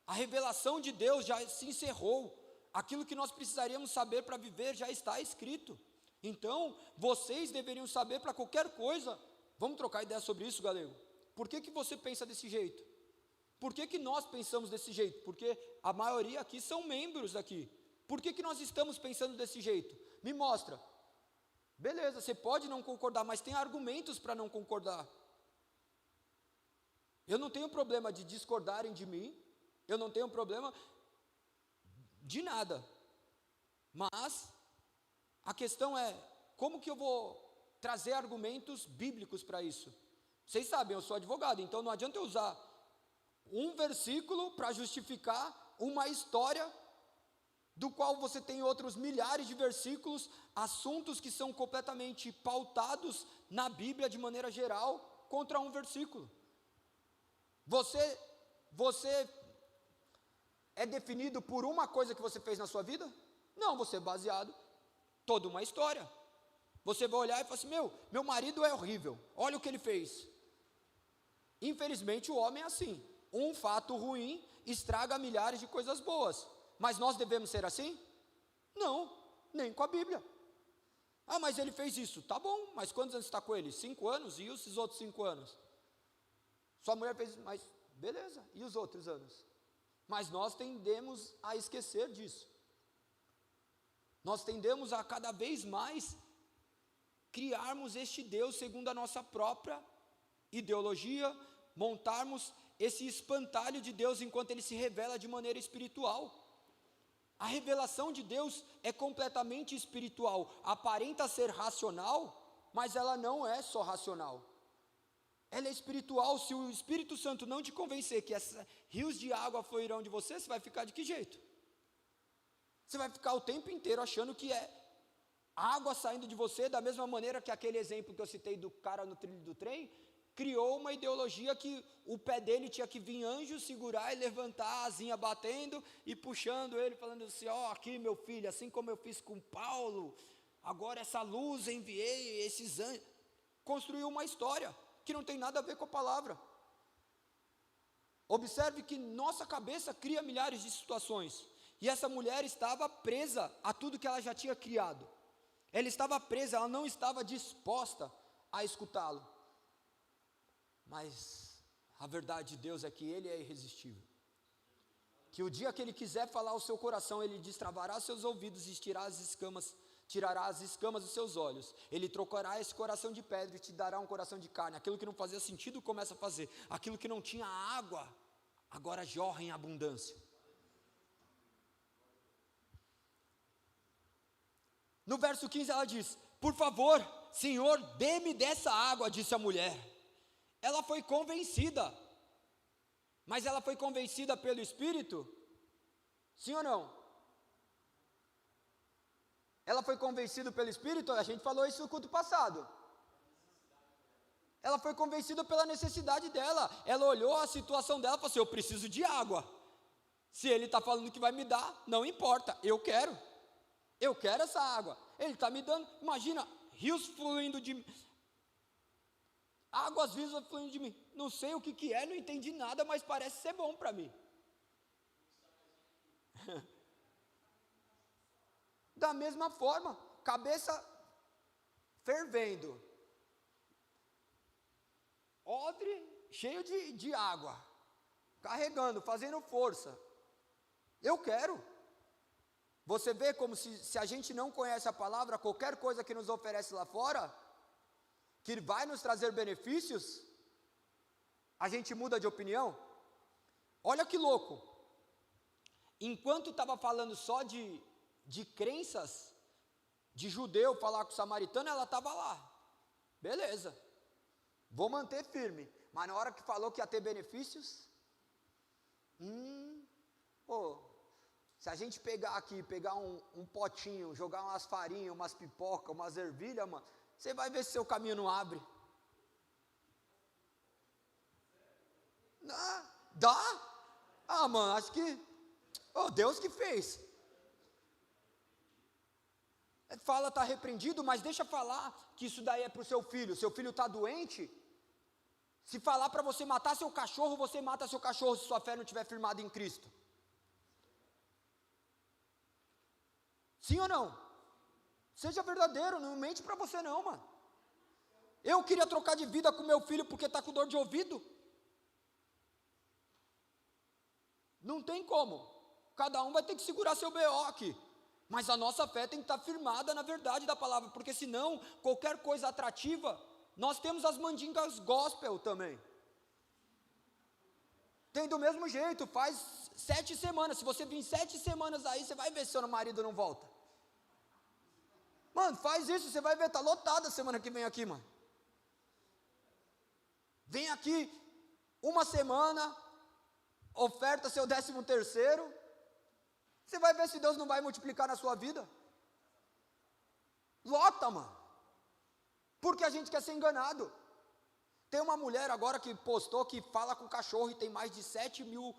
Speaker 1: A revelação de Deus já se encerrou. Aquilo que nós precisaríamos saber para viver já está escrito. Então, vocês deveriam saber para qualquer coisa. Vamos trocar ideia sobre isso, galego? Por que você pensa desse jeito? Por que nós pensamos desse jeito? Porque a maioria aqui são membros aqui. Por que nós estamos pensando desse jeito? Me mostra. Beleza, você pode não concordar, mas tem argumentos para não concordar. Eu não tenho problema de discordarem de mim, eu não tenho problema de nada. Mas a questão é, como que eu vou trazer argumentos bíblicos para isso? Vocês sabem, eu sou advogado, então não adianta eu usar um versículo para justificar uma história do qual você tem outros milhares de versículos, assuntos que são completamente pautados na Bíblia de maneira geral, contra um versículo. Você é definido por uma coisa que você fez na sua vida? Não, você é baseado toda uma história. Você vai olhar e falar assim, meu marido é horrível, olha o que ele fez. Infelizmente o homem é assim, um fato ruim estraga milhares de coisas boas, mas nós devemos ser assim? Não, nem com a Bíblia. Ah, mas ele fez isso, tá bom, mas quantos anos está com ele? 5 anos, e os outros 5 anos? Sua mulher fez, mas beleza, e os outros anos? Mas nós tendemos a esquecer disso, nós tendemos a cada vez mais criarmos este Deus segundo a nossa própria ideologia, montarmos esse espantalho de Deus enquanto Ele se revela de maneira espiritual. A revelação de Deus é completamente espiritual, aparenta ser racional, mas ela não é só racional, ela é espiritual. Se o Espírito Santo não te convencer que rios de água fluirão de você, você vai ficar de que jeito? Você vai ficar o tempo inteiro achando que é água saindo de você, da mesma maneira que aquele exemplo que eu citei do cara no trilho do trem, criou uma ideologia que o pé dele tinha que vir anjo, segurar e levantar, a asinha batendo e puxando ele, falando assim, aqui meu filho, assim como eu fiz com Paulo, agora essa luz enviei, esses anjos. Construiu uma história que não tem nada a ver com a palavra. Observe que nossa cabeça cria milhares de situações, e essa mulher estava presa a tudo que ela já tinha criado. Ela estava presa, ela não estava disposta a escutá-lo. Mas a verdade de Deus é que Ele é irresistível. Que o dia que Ele quiser falar ao seu coração, Ele destravará seus ouvidos e tirará as escamas dos seus olhos. Ele trocará esse coração de pedra e te dará um coração de carne. Aquilo que não fazia sentido começa a fazer. Aquilo que não tinha água, agora jorra em abundância. No verso 15 ela diz, por favor, Senhor, dê-me dessa água, disse a mulher. Ela foi convencida, mas ela foi convencida pelo Espírito? Sim ou não? Ela foi convencida pelo Espírito? A gente falou isso no culto passado. Ela foi convencida pela necessidade dela. Ela olhou a situação dela e falou assim, eu preciso de água. Se ele está falando que vai me dar, não importa, eu quero essa água, ele está me dando. Imagina, rios fluindo de mim, águas vivas fluindo de mim, não sei o que é, não entendi nada, mas parece ser bom para mim. Da mesma forma, cabeça fervendo, odre cheio de água, carregando, fazendo força, eu quero. Você vê como se a gente não conhece a palavra, qualquer coisa que nos oferece lá fora, que vai nos trazer benefícios, a gente muda de opinião. Olha que louco, enquanto estava falando só de crenças, de judeu falar com o samaritano, ela estava lá, beleza, vou manter firme, mas na hora que falou que ia ter benefícios, se a gente pegar um potinho, jogar umas farinhas, umas pipocas, umas ervilhas, mano, você vai ver se seu caminho não abre. Dá? Mano, acho que, Deus que fez. Fala, está repreendido, mas deixa falar que isso daí é para o seu filho está doente. Se falar para você matar seu cachorro, você mata seu cachorro se sua fé não estiver firmada em Cristo. Sim ou não? Seja verdadeiro, não mente para você não, mano. Eu queria trocar de vida com meu filho porque está com dor de ouvido. Não tem como, cada um vai ter que segurar seu BO aqui. Mas a nossa fé tem que estar firmada na verdade da palavra, porque senão, qualquer coisa atrativa, nós temos as mandingas gospel também. Tem do mesmo jeito, faz 7 semanas, se você vir 7 semanas aí, você vai ver se seu marido não volta. Mano, faz isso, você vai ver, está lotada a semana que vem aqui, mano. Vem aqui, uma semana, oferta seu 13º, você vai ver se Deus não vai multiplicar na sua vida. Lota, mano, porque a gente quer ser enganado. Tem uma mulher agora que postou que fala com o cachorro e tem mais de 7 mil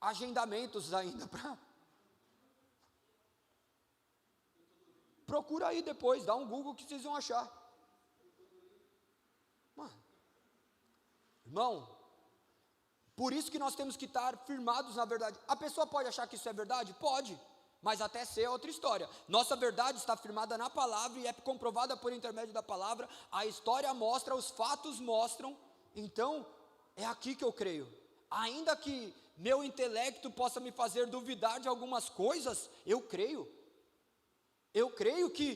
Speaker 1: agendamentos ainda Procura aí depois, dá um Google que vocês vão achar. Mano, irmão, por isso que nós temos que estar firmados na verdade. A pessoa pode achar que isso é verdade? Pode, mas até ser é outra história. Nossa verdade está firmada na palavra e é comprovada por intermédio da palavra. A história mostra, os fatos mostram. Então, é aqui que eu creio. Ainda que meu intelecto possa me fazer duvidar de algumas coisas, eu creio. Eu creio que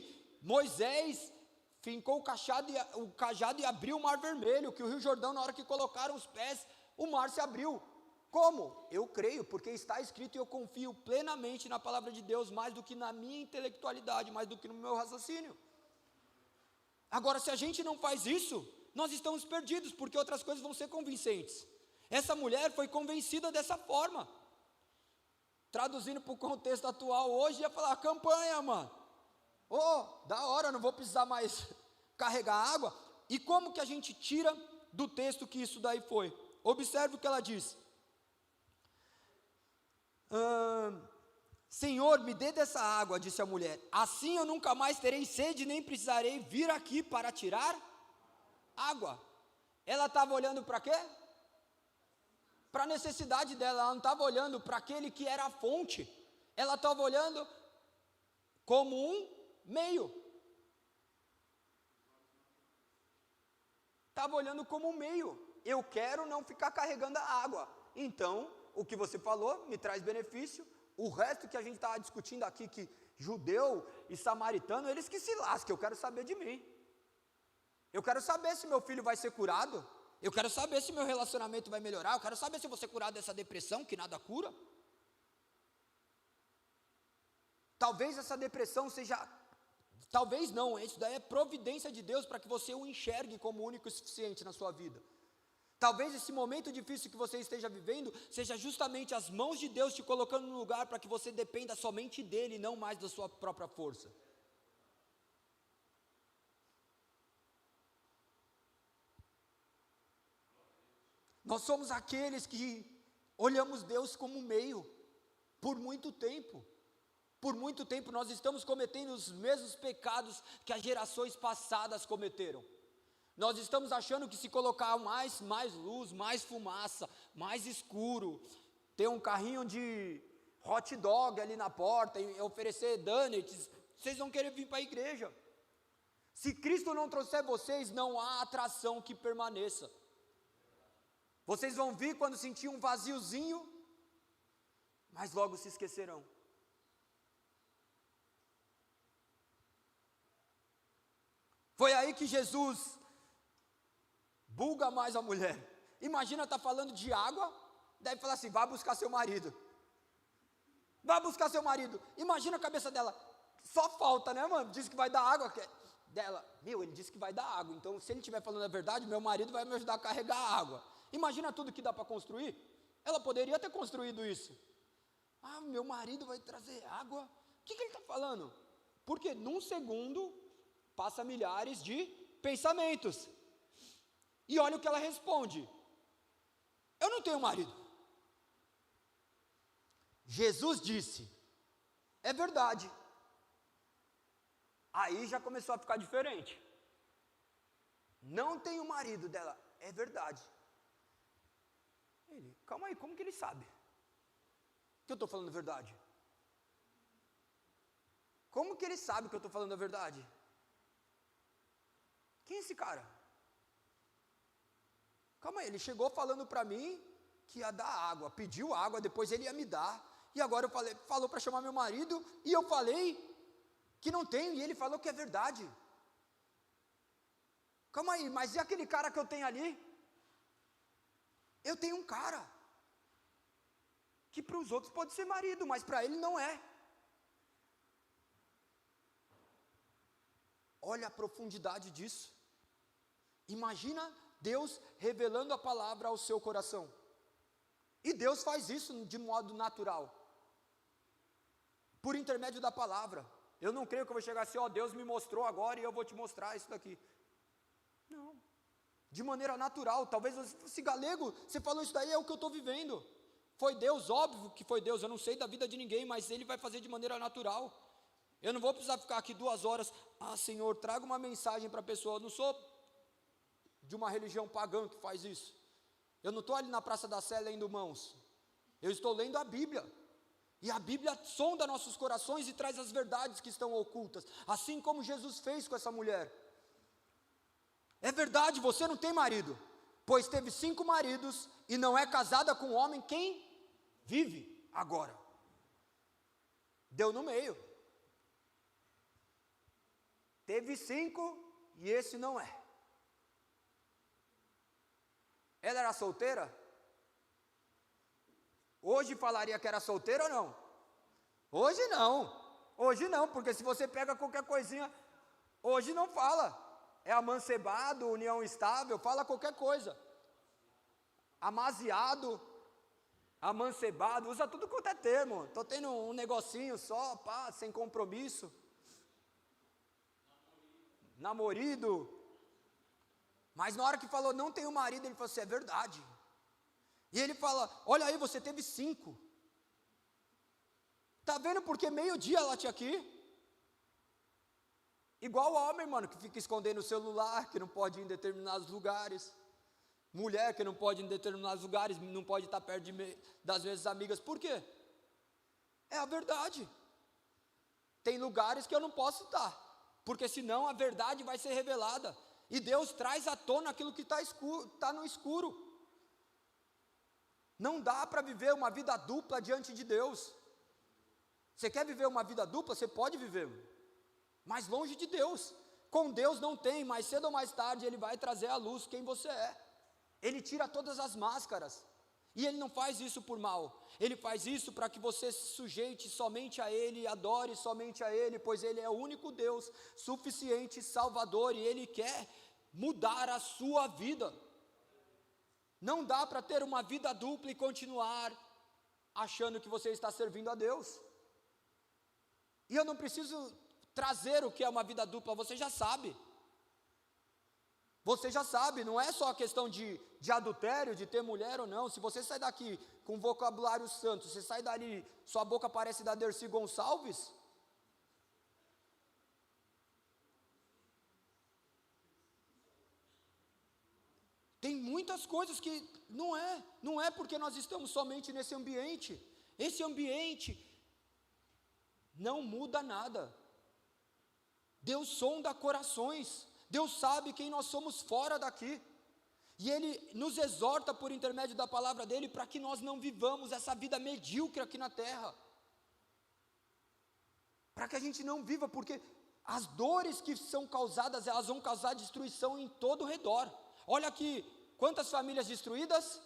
Speaker 1: Moisés fincou o cajado e abriu o mar vermelho, que o Rio Jordão, na hora que colocaram os pés, o mar se abriu. Como? Eu creio, porque está escrito e eu confio plenamente na palavra de Deus, mais do que na minha intelectualidade, mais do que no meu raciocínio. Agora, se a gente não faz isso, nós estamos perdidos, porque outras coisas vão ser convincentes. Essa mulher foi convencida dessa forma. Traduzindo para o contexto atual hoje, ia falar, campanha, mano. Da hora, não vou precisar mais carregar água. E como que a gente tira do texto que isso daí foi? Observe o que ela diz. Senhor, me dê dessa água, disse a mulher. Assim eu nunca mais terei sede, nem precisarei vir aqui para tirar água. Ela estava olhando para quê? Para a necessidade dela. Ela não estava olhando para aquele que era a fonte. Ela estava olhando como um meio. Estava olhando como um meio. Eu quero não ficar carregando a água. Então, o que você falou me traz benefício. O resto que a gente estava discutindo aqui, que judeu e samaritano, eles que se lasquem, eu quero saber de mim. Eu quero saber se meu filho vai ser curado. Eu quero saber se meu relacionamento vai melhorar. Eu quero saber se eu vou ser curado dessa depressão que nada cura. Talvez essa depressão seja... Talvez não, isso daí é providência de Deus para que você o enxergue como único e suficiente na sua vida. Talvez esse momento difícil que você esteja vivendo seja justamente as mãos de Deus te colocando no lugar para que você dependa somente dEle e não mais da sua própria força. Nós somos aqueles que olhamos Deus como meio, por muito tempo. Por muito tempo nós estamos cometendo os mesmos pecados que as gerações passadas cometeram. Nós estamos achando que se colocar mais luz, mais fumaça, mais escuro, ter um carrinho de hot dog ali na porta e oferecer donuts, vocês vão querer vir para a igreja. Se Cristo não trouxer vocês, não há atração que permaneça. Vocês vão vir quando sentir um vaziozinho, mas logo se esquecerão. Foi aí que Jesus buga mais a mulher. Imagina estar falando de água, daí fala assim, vai buscar seu marido. Vai buscar seu marido. Imagina a cabeça dela, só falta, né, mano? Diz que vai dar água. Dela, ele disse que vai dar água, então se ele estiver falando a verdade, meu marido vai me ajudar a carregar a água. Imagina tudo que dá para construir. Ela poderia ter construído isso. Meu marido vai trazer água. O que ele está falando? Porque num segundo passa milhares de pensamentos. E olha o que ela responde. Eu não tenho marido. Jesus disse, é verdade. Aí já começou a ficar diferente. Não tenho marido dela, é verdade. Ele, calma aí, como que ele sabe que eu estou falando a verdade? Como que ele sabe que eu estou falando a verdade? Quem é esse cara? Calma aí, ele chegou falando para mim que ia dar água, pediu água, depois ele ia me dar, e agora falou para chamar meu marido, e eu falei que não tenho, e ele falou que é verdade. Calma aí, mas e aquele cara que eu tenho ali? Eu tenho um cara, que para os outros pode ser marido, mas para ele não é. Olha a profundidade disso. Imagina Deus revelando a palavra ao seu coração. E Deus faz isso de modo natural. Por intermédio da palavra. Eu não creio que eu vou chegar assim, Deus me mostrou agora e eu vou te mostrar isso daqui. Não. De maneira natural. Talvez você fosse galego, você falou isso daí, é o que eu estou vivendo. Foi Deus, óbvio que foi Deus. Eu não sei da vida de ninguém, mas Ele vai fazer de maneira natural. Eu não vou precisar ficar aqui 2 horas, Senhor, traga uma mensagem para a pessoa. Eu não sou de uma religião pagã que faz isso. Eu não estou ali na Praça da Sé lendo mãos. Eu estou lendo a Bíblia. E a Bíblia sonda nossos corações e traz as verdades que estão ocultas, assim como Jesus fez com essa mulher. É verdade, você não tem marido, pois teve 5 maridos e não é casada com um homem quem vive agora. Deu no meio. Teve 5 e esse não é. Ela era solteira? Hoje falaria que era solteira ou não? Hoje não, porque se você pega qualquer coisinha, hoje não fala, é amancebado, união estável, fala qualquer coisa, amaziado, amancebado, usa tudo quanto é termo, estou tendo um negocinho só, pá, sem compromisso, namorido, mas na hora que falou não tenho marido, ele falou assim, é verdade. E ele fala, olha aí, você teve 5. Tá vendo porque meio-dia ela tinha aqui? Igual o homem, mano, que fica escondendo o celular, que não pode ir em determinados lugares. Mulher que não pode ir em determinados lugares, não pode estar perto das vezes amigas. Por quê? É a verdade. Tem lugares que eu não posso estar, porque senão a verdade vai ser revelada. E Deus traz à tona aquilo que está no escuro. Não dá para viver uma vida dupla diante de Deus. Você quer viver uma vida dupla? Você pode viver, mas longe de Deus. Com Deus não tem, mais cedo ou mais tarde Ele vai trazer à luz quem você é. Ele tira todas as máscaras. E Ele não faz isso por mal. Ele faz isso para que você se sujeite somente a Ele, adore somente a Ele, pois Ele é o único Deus suficiente, Salvador, e Ele quer mudar a sua vida. Não dá para ter uma vida dupla e continuar achando que você está servindo a Deus. E eu não preciso trazer o que é uma vida dupla, você já sabe. Você já sabe, não é só a questão de adultério, de ter mulher ou não. Se você sai daqui com vocabulário santo, você sai dali, sua boca parece da Dercy Gonçalves. Tem muitas coisas que não é porque nós estamos somente nesse ambiente. Esse ambiente não muda nada. Deus sonda corações. Deus sabe quem nós somos fora daqui. E Ele nos exorta por intermédio da palavra dEle para que nós não vivamos essa vida medíocre aqui na terra. Para que a gente não viva, porque as dores que são causadas, elas vão causar destruição em todo o redor. Olha aqui, quantas famílias destruídas?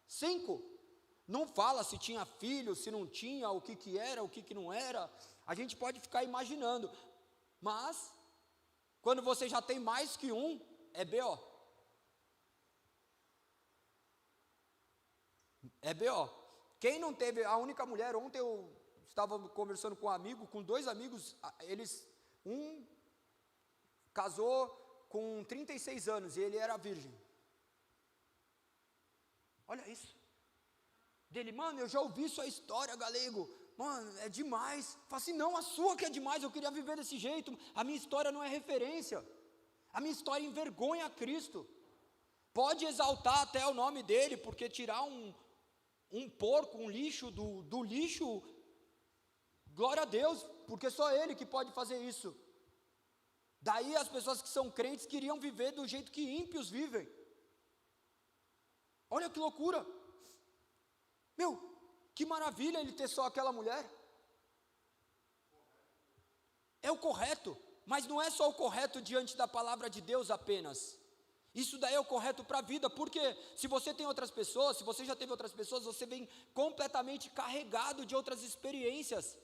Speaker 1: 5. Não fala se tinha filho, se não tinha, o que era, o que não era. A gente pode ficar imaginando. Mas, quando você já tem mais que um, é B.O. É B.O. Quem não teve, a única mulher, ontem eu estava conversando com um amigo, com 2 amigos, um casou com 36 anos e ele era virgem. Olha isso. Dele, mano, eu já ouvi sua história, galego. Mano, é demais. Fala assim, não, a sua que é demais, eu queria viver desse jeito. A minha história não é referência. A minha história envergonha a Cristo. Pode exaltar até o nome dele, porque tirar um porco, um lixo do lixo, glória a Deus, porque só Ele que pode fazer isso. Daí as pessoas que são crentes queriam viver do jeito que ímpios vivem. Olha que loucura. Meu, que maravilha ele ter só aquela mulher. É o correto, mas não é só o correto diante da palavra de Deus apenas. Isso daí é o correto para a vida, porque se você tem outras pessoas, se você já teve outras pessoas, você vem completamente carregado de outras experiências.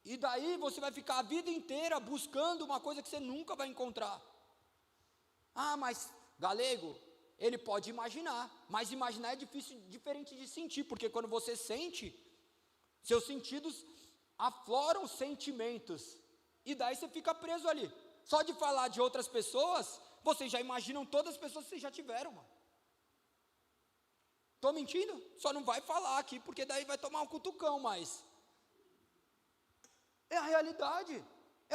Speaker 1: E daí você vai ficar a vida inteira buscando uma coisa que você nunca vai encontrar. Ah, mas galego, ele pode imaginar, mas imaginar é diferente de sentir, porque quando você sente, seus sentidos afloram sentimentos, e daí você fica preso ali. Só de falar de outras pessoas, vocês já imaginam todas as pessoas que vocês já tiveram, mano. Estou mentindo? Só não vai falar aqui, porque daí vai tomar um cutucão, mas É a realidade,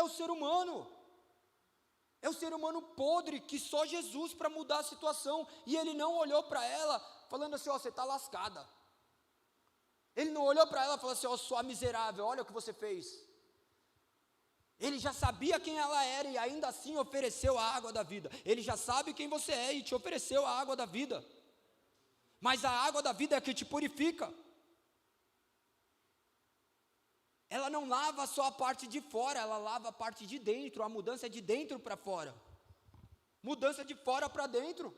Speaker 1: é o ser humano. É o ser humano podre, que só Jesus para mudar a situação. E ele não olhou para ela, falando assim, ó, você está lascada. Ele não olhou para ela e falou assim, ó, sua miserável, olha o que você fez. Ele já sabia quem ela era e ainda assim ofereceu a água da vida. Ele já sabe quem você é e te ofereceu a água da vida. Mas a água da vida é que te purifica. Ela não lava só a parte de fora, ela lava a parte de dentro. A mudança é de dentro para fora. Mudança de fora para dentro.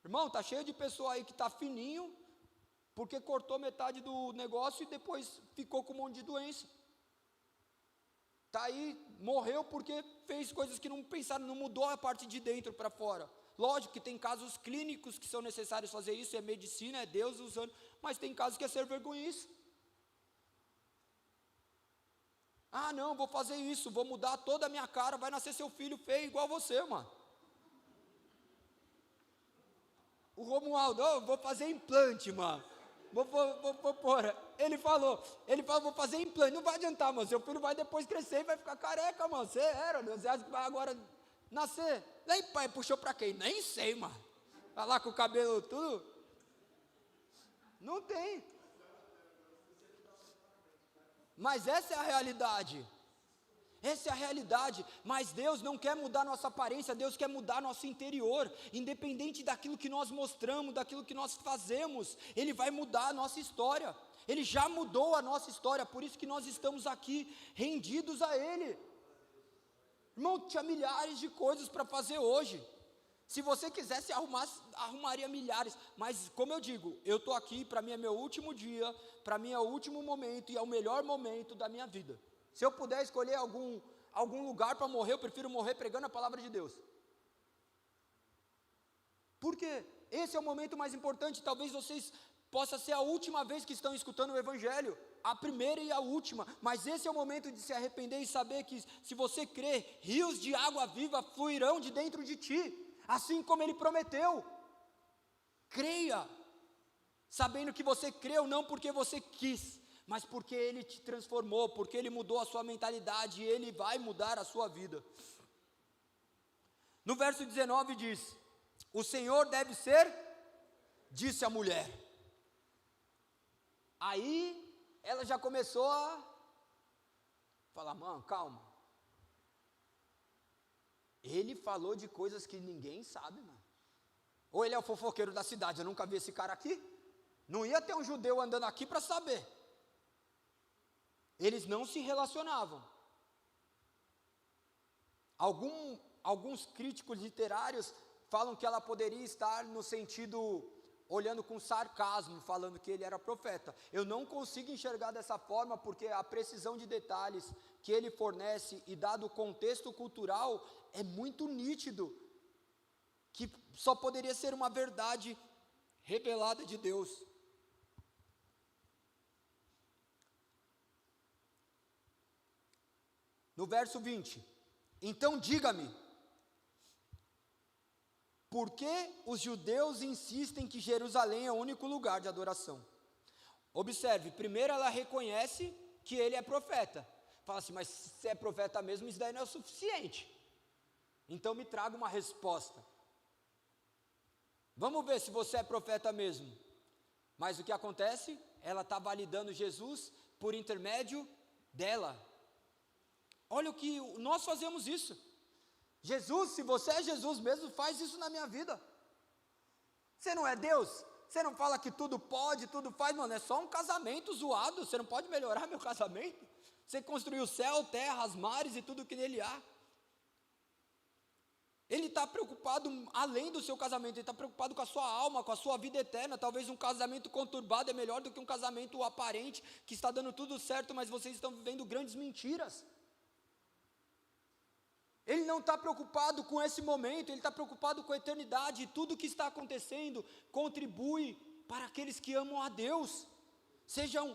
Speaker 1: Irmão, tá cheio de pessoa aí que tá fininho, porque cortou metade do negócio e depois ficou com um monte de doença. Tá aí, morreu porque fez coisas que não pensaram, não mudou a parte de dentro para fora. Lógico que tem casos clínicos que são necessários fazer isso, é medicina, é Deus usando, mas tem casos que é ser vergonhice. Ah, não, vou fazer isso, vou mudar toda a minha cara, vai nascer seu filho feio igual você, mano. O Romualdo, oh, vou fazer implante, mano. Vou pôr. Ele falou, vou fazer implante. Não vai adiantar, mano. Seu filho vai depois crescer e vai ficar careca, mano. Você era, você acha que vai agora nascer? Nem pai, puxou pra quem? Nem sei, mano. Vai lá com o cabelo tudo. Não tem. Mas essa é a realidade. Essa é a realidade, mas Deus não quer mudar nossa aparência, Deus quer mudar nosso interior, independente daquilo que nós mostramos, daquilo que nós fazemos, Ele vai mudar a nossa história, Ele já mudou a nossa história, por isso que nós estamos aqui, rendidos a Ele. Irmão, tinha milhares de coisas para fazer hoje, se você quisesse arrumar, arrumaria milhares, mas como eu digo, eu estou aqui, para mim é meu último dia, para mim é o último momento e é o melhor momento da minha vida. Se eu puder escolher algum lugar para morrer, eu prefiro morrer pregando a palavra de Deus. Por quê? Esse é o momento mais importante, talvez vocês possa ser a última vez que estão escutando o Evangelho, a primeira e a última, mas esse é o momento de se arrepender e saber que se você crer, rios de água viva fluirão de dentro de ti, assim como Ele prometeu. Creia, sabendo que você creu não porque você quis, mas porque Ele te transformou, porque Ele mudou a sua mentalidade, e Ele vai mudar a sua vida. No verso 19 diz, o Senhor deve ser, disse a mulher. Aí, ela já começou a falar, mano, calma. Ele falou de coisas que ninguém sabe, mano. Ou ele é o fofoqueiro da cidade, eu nunca vi esse cara aqui. Não ia ter um judeu andando aqui para saber. Eles não se relacionavam. Alguns críticos literários falam que ela poderia estar no sentido, olhando com sarcasmo, falando que ele era profeta. Eu não consigo enxergar dessa forma, porque a precisão de detalhes que ele fornece, e dado o contexto cultural, é muito nítido, que só poderia ser uma verdade revelada de Deus. No verso 20, então diga-me, por que os judeus insistem que Jerusalém é o único lugar de adoração? Observe, primeiro ela reconhece que ele é profeta, fala assim, mas se é profeta mesmo, isso daí não é o suficiente, então me traga uma resposta, vamos ver se você é profeta mesmo. Mas o que acontece? Ela está validando Jesus por intermédio dela. Olha o que nós fazemos isso. Jesus, se você é Jesus mesmo, faz isso na minha vida. Você não é Deus? Você não fala que tudo pode, tudo faz, mano, é só um casamento zoado, você não pode melhorar meu casamento? Você construiu o céu, terra, as mares e tudo que nele há. Ele está preocupado além do seu casamento, ele está preocupado com a sua alma, com a sua vida eterna. Talvez um casamento conturbado é melhor do que um casamento aparente, que está dando tudo certo, mas vocês estão vivendo grandes mentiras. Ele não está preocupado com esse momento, ele está preocupado com a eternidade, e tudo o que está acontecendo contribui para aqueles que amam a Deus, sejam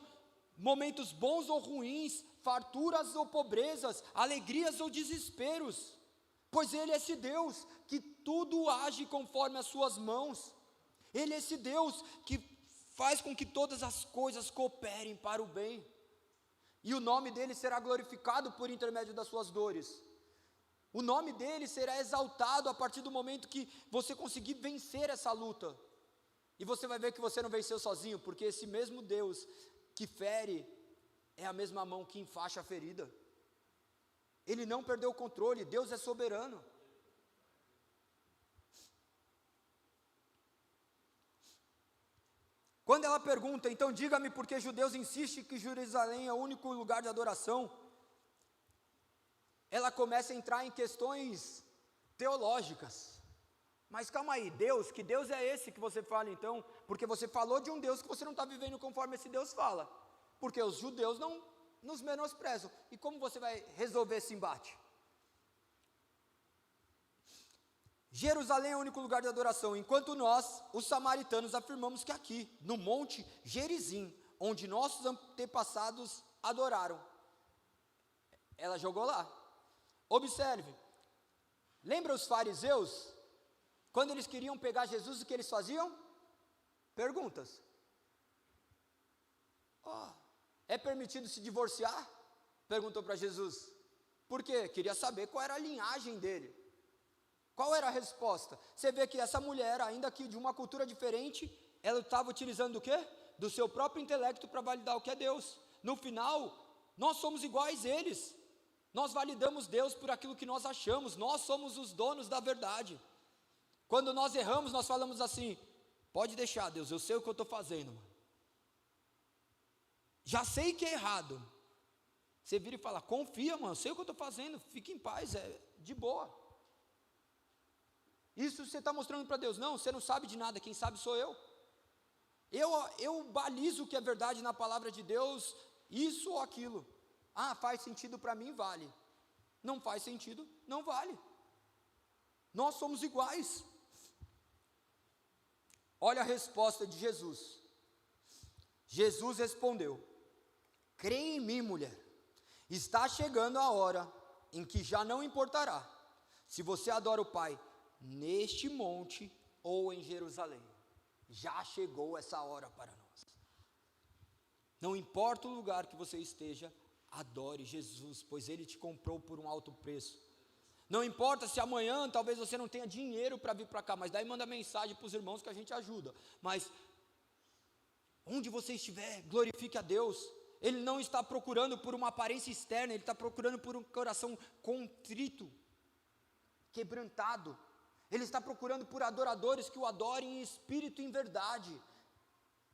Speaker 1: momentos bons ou ruins, farturas ou pobrezas, alegrias ou desesperos, pois Ele é esse Deus que tudo age conforme as suas mãos, Ele é esse Deus que faz com que todas as coisas cooperem para o bem. e o nome dele será glorificado por intermédio das suas dores. O nome dele será exaltado a partir do momento que você conseguir vencer essa luta. E você vai ver que você não venceu sozinho, porque esse mesmo Deus que fere é a mesma mão que enfaixa a ferida. Ele não perdeu o controle, Deus é soberano. Quando ela pergunta, então diga-me por que judeus insistem que Jerusalém é o único lugar de adoração, ela começa a entrar em questões teológicas. Mas calma aí, Deus, que Deus é esse que você fala então? Porque você falou de um Deus que você não está vivendo conforme esse Deus fala. Porque os judeus não nos menosprezam. E como você vai resolver esse embate? Jerusalém é o único lugar de adoração, enquanto nós, os samaritanos, afirmamos que aqui, no monte Gerizim, onde nossos antepassados adoraram. Ela jogou lá. Observe, lembra os fariseus? Quando eles queriam pegar Jesus, o que eles faziam? Perguntas. É permitido se divorciar? Perguntou para Jesus. Por quê? Queria saber qual era a linhagem dele. Qual era a resposta? Você vê que essa mulher, ainda que de uma cultura diferente, ela estava utilizando o quê? Do seu próprio intelecto para validar o que é Deus. No final, nós somos iguais a eles. Nós validamos Deus por aquilo que nós achamos. Nós somos os donos da verdade. Quando nós erramos, nós falamos assim: pode deixar, Deus, eu sei o que eu estou fazendo, mano. Já sei que é errado. Você vira e fala: confia, mano, eu sei o que eu estou fazendo, fique em paz, é de boa. Isso você está mostrando para Deus? Não, você não sabe de nada, quem sabe sou eu. Eu balizo o que é verdade na palavra de Deus, isso ou aquilo. Faz sentido para mim, vale. Não faz sentido, não vale. Nós somos iguais. Olha a resposta de Jesus. Jesus respondeu: creia em mim, mulher, está chegando a hora em que já não importará se você adora o Pai neste monte ou em Jerusalém. Já chegou essa hora para nós. Não importa o lugar que você esteja, adore Jesus, pois Ele te comprou por um alto preço. Não importa se amanhã talvez você não tenha dinheiro para vir para cá, mas daí manda mensagem para os irmãos que a gente ajuda. Mas onde você estiver, glorifique a Deus. Ele não está procurando por uma aparência externa, Ele está procurando por um coração contrito, quebrantado. Ele está procurando por adoradores que o adorem em espírito e em verdade.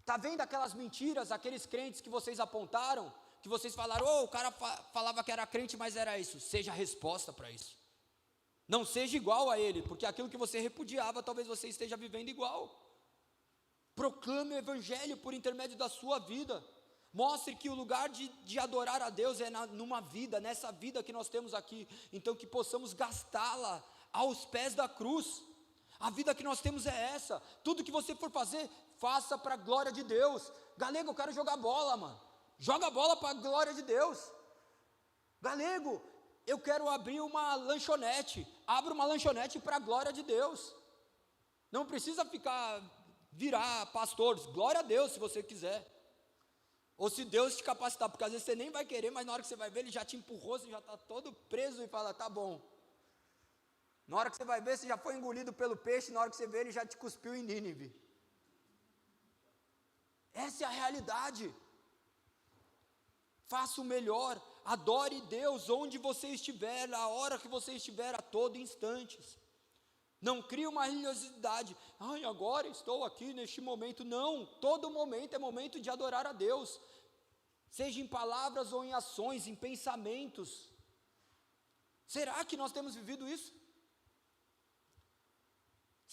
Speaker 1: Está vendo aquelas mentiras, aqueles crentes que vocês apontaram, que vocês falaram: o cara falava que era crente, mas era isso. Seja a resposta para isso. Não seja igual a ele, porque aquilo que você repudiava, talvez você esteja vivendo igual. Proclame o evangelho por intermédio da sua vida. Mostre que o lugar de adorar a Deus é numa vida, nessa vida que nós temos aqui. Então que possamos gastá-la aos pés da cruz. A vida que nós temos é essa. Tudo que você for fazer, faça para a glória de Deus. Galego, eu quero jogar bola, mano. Joga bola para a glória de Deus. Galego, eu quero abrir uma lanchonete. Abra uma lanchonete para a glória de Deus. Não precisa virar pastor. Glória a Deus se você quiser. Ou se Deus te capacitar, porque às vezes você nem vai querer, mas na hora que você vai ver, Ele já te empurrou, você já está todo preso e fala: tá bom. Na hora que você vai ver, você já foi engolido pelo peixe, na hora que você vê, ele já te cuspiu em Nínive. Essa é a realidade. Faça o melhor, adore Deus onde você estiver, a hora que você estiver, a todo instante. Não crie uma religiosidade: agora estou aqui neste momento. Não, todo momento é momento de adorar a Deus, seja em palavras ou em ações, em pensamentos. Será que nós temos vivido isso?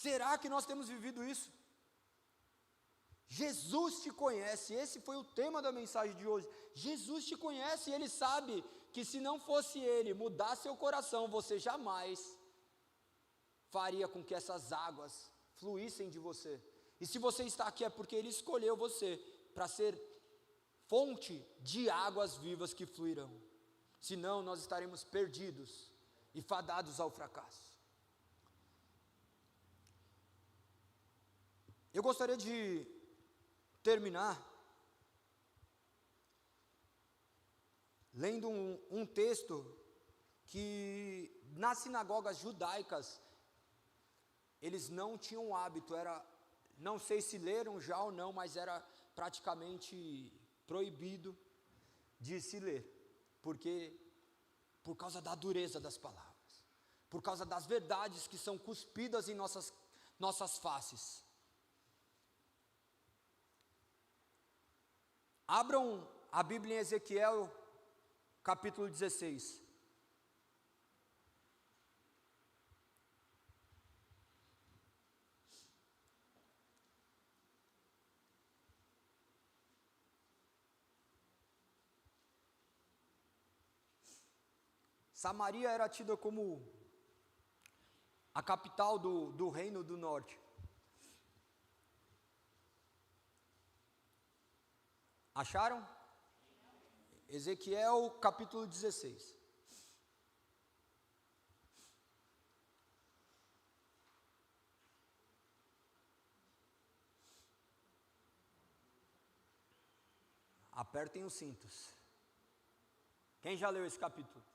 Speaker 1: Será que nós temos vivido isso? Jesus te conhece, esse foi o tema da mensagem de hoje. Jesus te conhece e Ele sabe que se não fosse Ele mudar seu coração, você jamais faria com que essas águas fluíssem de você. E se você está aqui é porque Ele escolheu você para ser fonte de águas vivas que fluirão. Senão nós estaremos perdidos e fadados ao fracasso. Eu gostaria de terminar lendo um texto que nas sinagogas judaicas, eles não tinham o hábito, não sei se leram já ou não, mas era praticamente proibido de se ler, porque por causa da dureza das palavras, por causa das verdades que são cuspidas em nossas faces. Abram a Bíblia em Ezequiel, capítulo 16. Samaria era tida como a capital do reino do norte. Acharam? Ezequiel capítulo 16. Apertem os cintos. Quem já leu esse capítulo?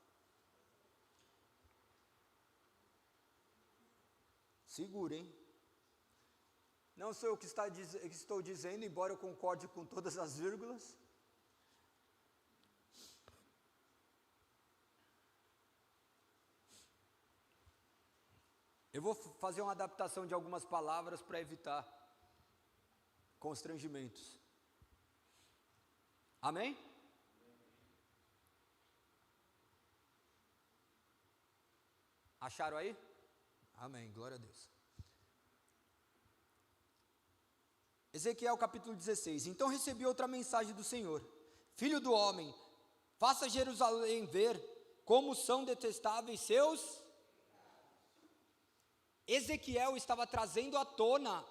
Speaker 1: Segurem. Não sei o que estou dizendo, embora eu concorde com todas as vírgulas. Eu vou fazer uma adaptação de algumas palavras para evitar constrangimentos. Amém? Acharam aí? Amém, glória a Deus. Ezequiel capítulo 16. Então recebi outra mensagem do Senhor: Filho do homem, faça Jerusalém ver como são detestáveis seus. Ezequiel estava trazendo à tona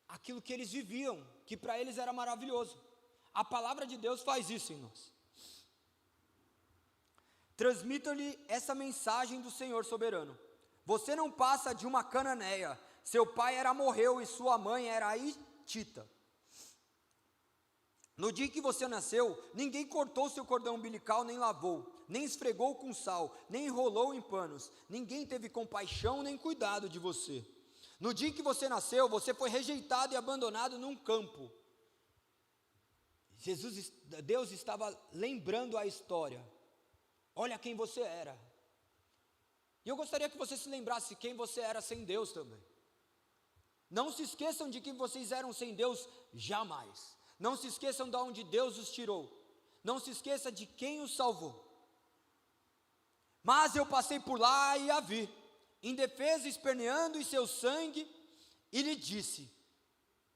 Speaker 1: aquilo que eles viviam, que para eles era maravilhoso. A palavra de Deus faz isso em nós. Transmita-lhe essa mensagem do Senhor soberano: você não passa de uma cananeia, seu pai era amorreu e sua mãe era hitita. No dia que você nasceu, ninguém cortou seu cordão umbilical, nem lavou, nem esfregou com sal, nem enrolou em panos, ninguém teve compaixão nem cuidado de você. No dia que você nasceu, você foi rejeitado e abandonado num campo. Deus estava lembrando a história. Olha quem você era. E eu gostaria que você se lembrasse quem você era sem Deus também. Não se esqueçam de quem vocês eram sem Deus jamais. Não se esqueçam de onde Deus os tirou. Não se esqueça de quem os salvou. Mas eu passei por lá e a vi, indefesa, esperneando em seu sangue, e lhe disse: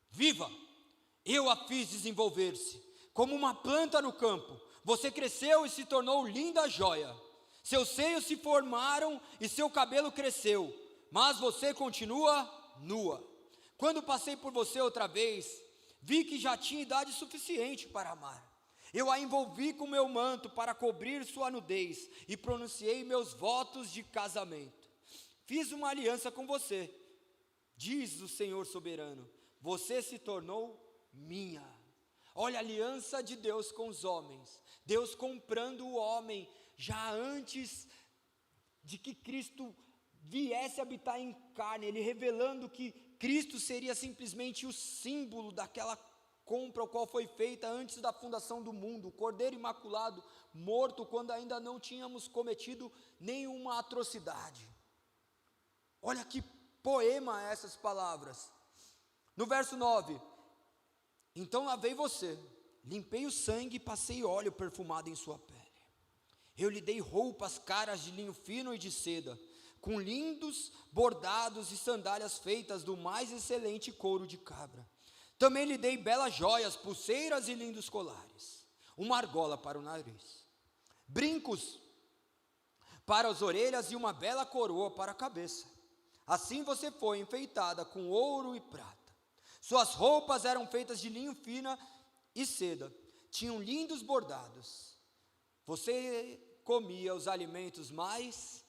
Speaker 1: viva, eu a fiz desenvolver-se, como uma planta no campo. Você cresceu e se tornou linda joia. Seus seios se formaram e seu cabelo cresceu, mas você continua nua. Quando passei por você outra vez, vi que já tinha idade suficiente para amar. Eu a envolvi com meu manto para cobrir sua nudez e pronunciei meus votos de casamento. Fiz uma aliança com você, diz o Senhor soberano. Você se tornou minha. Olha a aliança de Deus com os homens. Deus comprando o homem já antes de que Cristo viesse habitar em carne, Ele revelando que Cristo seria simplesmente o símbolo daquela compra o qual foi feita antes da fundação do mundo, o Cordeiro Imaculado, morto quando ainda não tínhamos cometido nenhuma atrocidade. Olha que poema essas palavras. No verso 9: então lavei você, limpei o sangue e passei óleo perfumado em sua pele. Eu lhe dei roupas caras de linho fino e de seda, com lindos bordados e sandálias feitas do mais excelente couro de cabra. Também lhe dei belas joias, pulseiras e lindos colares, uma argola para o nariz, brincos para as orelhas e uma bela coroa para a cabeça. Assim você foi enfeitada com ouro e prata. Suas roupas eram feitas de linho fino e seda, tinham lindos bordados. Você comia os alimentos mais,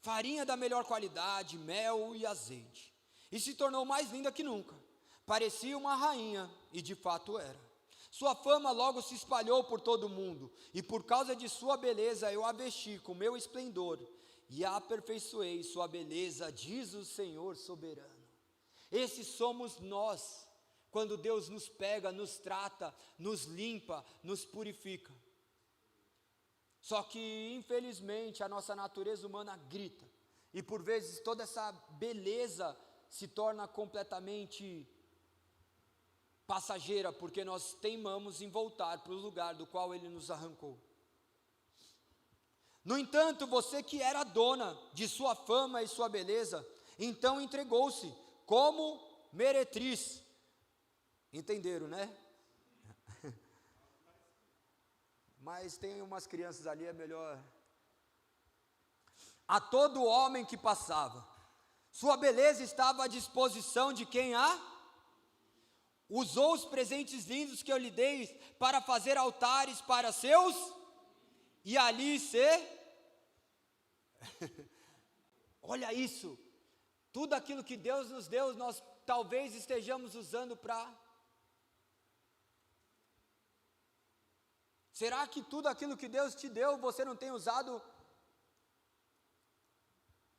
Speaker 1: farinha da melhor qualidade, mel e azeite, e se tornou mais linda que nunca. Parecia uma rainha, e de fato era. Sua fama logo se espalhou por todo o mundo, e por causa de sua beleza eu a vesti com meu esplendor, e a aperfeiçoei sua beleza, diz o Senhor soberano. Esses somos nós, quando Deus nos pega, nos trata, nos limpa, nos purifica. Só que, infelizmente, a nossa natureza humana grita, e por vezes toda essa beleza se torna completamente passageira, porque nós teimamos em voltar para o lugar do qual Ele nos arrancou. No entanto, você que era dona de sua fama e sua beleza, então entregou-se como meretriz. Entenderam, né? Mas tem umas crianças ali, é melhor. A todo homem que passava, sua beleza estava à disposição de quem a usou os presentes lindos que eu lhe dei para fazer altares para seus, e ali olha isso, tudo aquilo que Deus nos deu, nós talvez estejamos usando para. Será que tudo aquilo que Deus te deu, você não tem usado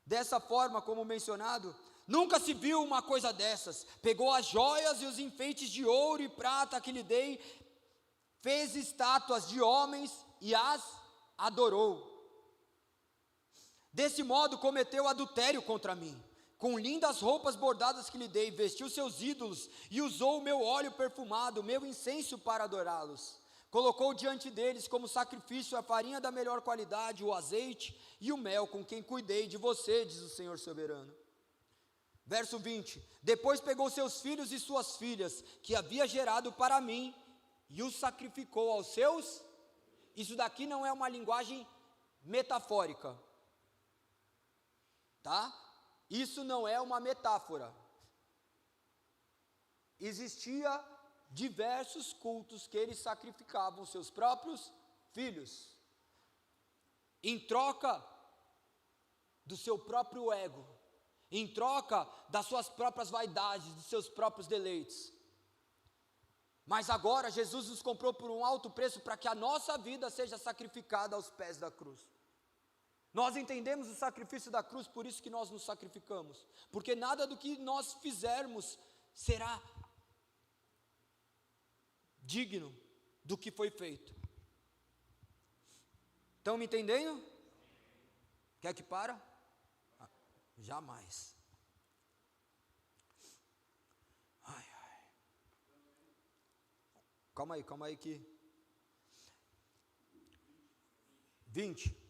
Speaker 1: dessa forma como mencionado? Nunca se viu uma coisa dessas. Pegou as joias e os enfeites de ouro e prata que lhe dei, fez estátuas de homens e as adorou. Desse modo cometeu adultério contra mim. Com lindas roupas bordadas que lhe dei, vestiu seus ídolos e usou o meu óleo perfumado, meu incenso para adorá-los. Colocou diante deles como sacrifício a farinha da melhor qualidade, o azeite e o mel, com quem cuidei de você, diz o Senhor soberano. Verso 20, depois pegou seus filhos e suas filhas, que havia gerado para mim, e os sacrificou aos seus. Isso daqui não é uma linguagem metafórica, tá? Isso não é uma metáfora. Existia diversos cultos que eles sacrificavam seus próprios filhos, em troca do seu próprio ego, em troca das suas próprias vaidades, dos seus próprios deleites. Mas agora Jesus nos comprou por um alto preço para que a nossa vida seja sacrificada aos pés da cruz. Nós entendemos o sacrifício da cruz, por isso que nós nos sacrificamos, porque nada do que nós fizermos será digno do que foi feito. Estão me entendendo? Quer que para? Jamais. Ai. Calma aí que 20.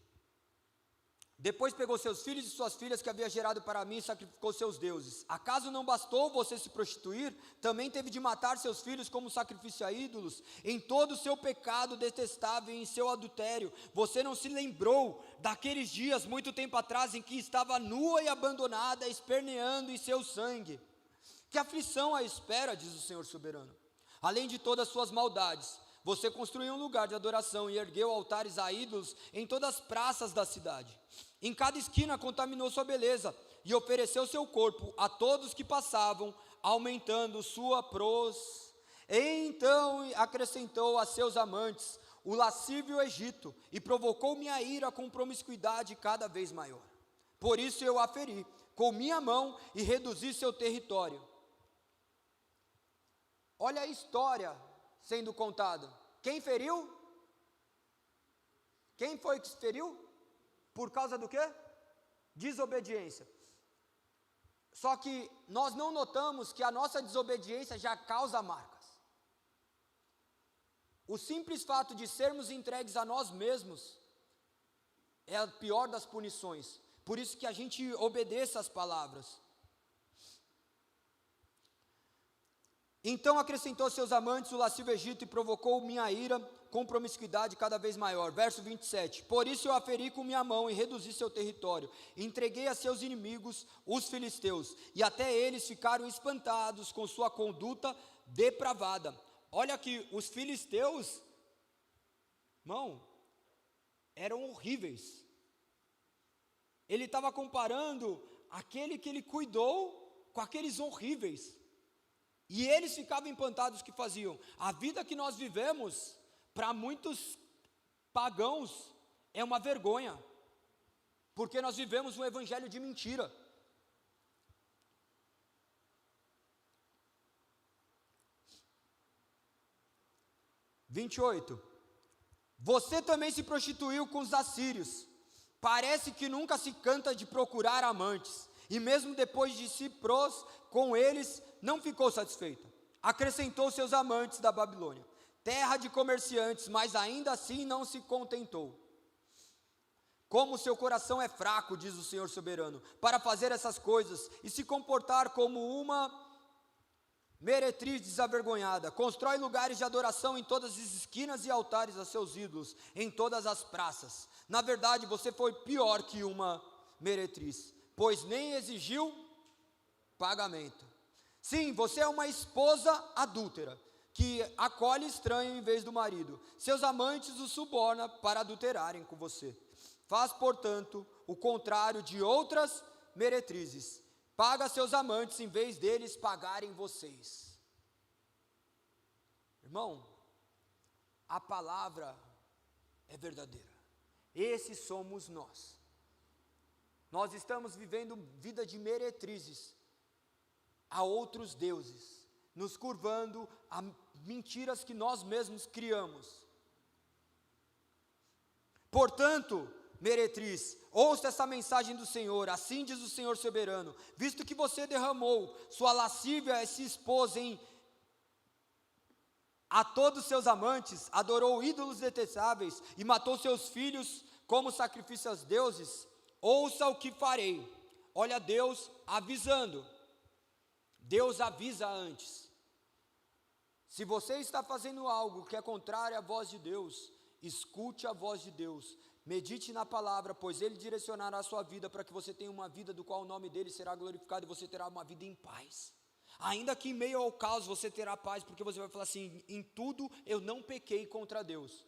Speaker 1: Depois pegou seus filhos e suas filhas que havia gerado para mim e sacrificou seus deuses. Acaso não bastou você se prostituir? Também teve de matar seus filhos como sacrifício a ídolos? Em todo o seu pecado detestável e em seu adultério, você não se lembrou daqueles dias, muito tempo atrás, em que estava nua e abandonada, esperneando em seu sangue? Que aflição a espera, diz o Senhor soberano. Além de todas as suas maldades, você construiu um lugar de adoração e ergueu altares a ídolos em todas as praças da cidade. Em cada esquina contaminou sua beleza e ofereceu seu corpo a todos que passavam, aumentando sua Então acrescentou a seus amantes o lascívio Egito e provocou minha ira com promiscuidade cada vez maior. Por isso eu a feri com minha mão e reduzi seu território. Olha a história sendo contada. Quem feriu? Quem foi que feriu? Por causa do quê? Desobediência. Só que nós não notamos que a nossa desobediência já causa marcas. O simples fato de sermos entregues a nós mesmos é a pior das punições. Por isso que a gente obedeça às palavras. Então acrescentou seus amantes o lascívio Egito e provocou minha ira com promiscuidade cada vez maior. Verso 27. Por isso eu a feri com minha mão e reduzi seu território. Entreguei a seus inimigos, os filisteus, e até eles ficaram espantados com sua conduta depravada. Olha aqui, os filisteus, irmão, eram horríveis. Ele estava comparando aquele que ele cuidou com aqueles horríveis. E eles ficavam espantados que faziam. A vida que nós vivemos, para muitos pagãos, é uma vergonha, porque nós vivemos um evangelho de mentira. (28) Você também se prostituiu com os assírios. Parece que nunca se canta de procurar amantes, e mesmo depois de se pros com eles, não ficou satisfeita. Acrescentou seus amantes da Babilônia, terra de comerciantes, mas ainda assim não se contentou. Como seu coração é fraco, diz o Senhor soberano, para fazer essas coisas e se comportar como uma meretriz desavergonhada. Constrói lugares de adoração em todas as esquinas e altares a seus ídolos, em todas as praças. Na verdade, você foi pior que uma meretriz, pois nem exigiu pagamento. Sim, você é uma esposa adúltera, que acolhe estranho em vez do marido. Seus amantes o subornam para adulterarem com você. Faz, portanto, o contrário de outras meretrizes. Paga seus amantes em vez deles pagarem vocês. Irmão, a palavra é verdadeira. Esses somos nós. Nós estamos vivendo vida de meretrizes a outros deuses, nos curvando a mentiras que nós mesmos criamos. Portanto, meretriz, ouça essa mensagem do Senhor, assim diz o Senhor soberano, visto que você derramou sua lascívia e se expôs a todos seus amantes, adorou ídolos detestáveis e matou seus filhos como sacrifício aos deuses, ouça o que farei. Olha Deus avisando, Deus avisa antes. Se você está fazendo algo que é contrário à voz de Deus, escute a voz de Deus, medite na palavra, pois Ele direcionará a sua vida para que você tenha uma vida do qual o nome dEle será glorificado e você terá uma vida em paz. Ainda que em meio ao caos você terá paz, porque você vai falar assim, em tudo eu não pequei contra Deus.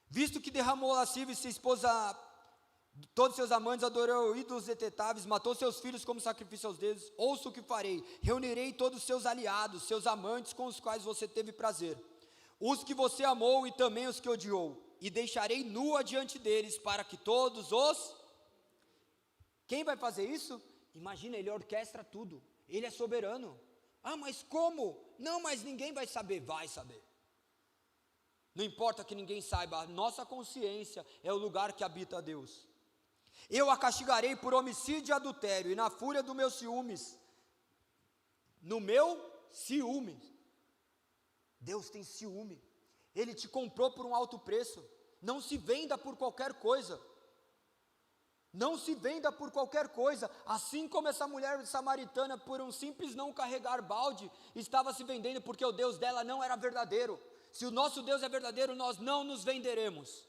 Speaker 1: Visto que derramou lascívia e se expôs a todos seus amantes, adorou ídolos detestáveis, matou seus filhos como sacrifício aos deuses, ouça o que farei, reunirei todos os seus aliados, seus amantes com os quais você teve prazer, os que você amou e também os que odiou, e deixarei nua diante deles, para que todos os... Quem vai fazer isso? Imagina, Ele orquestra tudo, Ele é soberano. Ah, mas como? Não, mas ninguém vai saber. Vai saber. Não importa que ninguém saiba, a nossa consciência é o lugar que habita Deus. Eu a castigarei por homicídio e adultério, e na fúria do meu ciúmes, no meu ciúme, Deus tem ciúme, Ele te comprou por um alto preço, não se venda por qualquer coisa, não se venda por qualquer coisa, assim como essa mulher samaritana, por um simples não carregar balde, estava se vendendo porque o Deus dela não era verdadeiro. Se o nosso Deus é verdadeiro, nós não nos venderemos.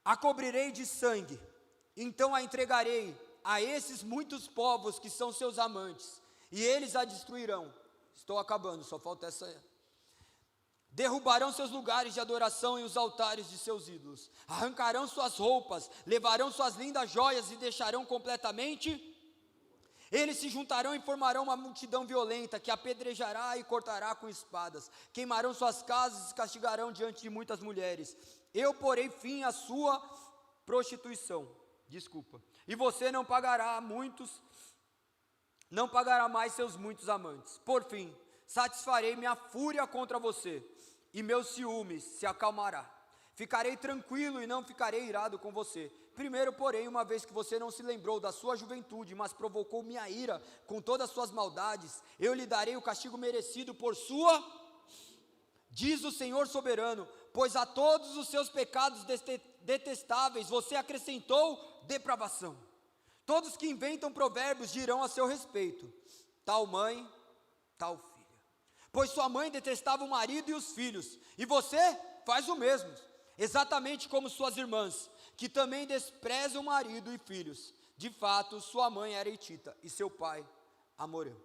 Speaker 1: A cobrirei de sangue, então a entregarei a esses muitos povos que são seus amantes, e eles a destruirão. Estou acabando, só falta essa. Derrubarão seus lugares de adoração e os altares de seus ídolos, arrancarão suas roupas, levarão suas lindas joias e deixarão completamente. Eles se juntarão e formarão uma multidão violenta, que apedrejará e cortará com espadas, queimarão suas casas e castigarão diante de muitas mulheres. Eu porei fim à sua prostituição, e você não pagará mais seus muitos amantes. Por fim, satisfarei minha fúria contra você, e meu ciúme se acalmará. Ficarei tranquilo e não ficarei irado com você. Primeiro, porém, uma vez que você não se lembrou da sua juventude, mas provocou minha ira com todas as suas maldades, eu lhe darei o castigo merecido por sua, diz o Senhor soberano, pois a todos os seus pecados detestáveis você acrescentou depravação. Todos que inventam provérbios dirão a seu respeito, tal mãe, tal filha. Pois sua mãe detestava o marido e os filhos, e você faz o mesmo, exatamente como suas irmãs, que também desprezam o marido e filhos. De fato, sua mãe era hitita, e seu pai morreu.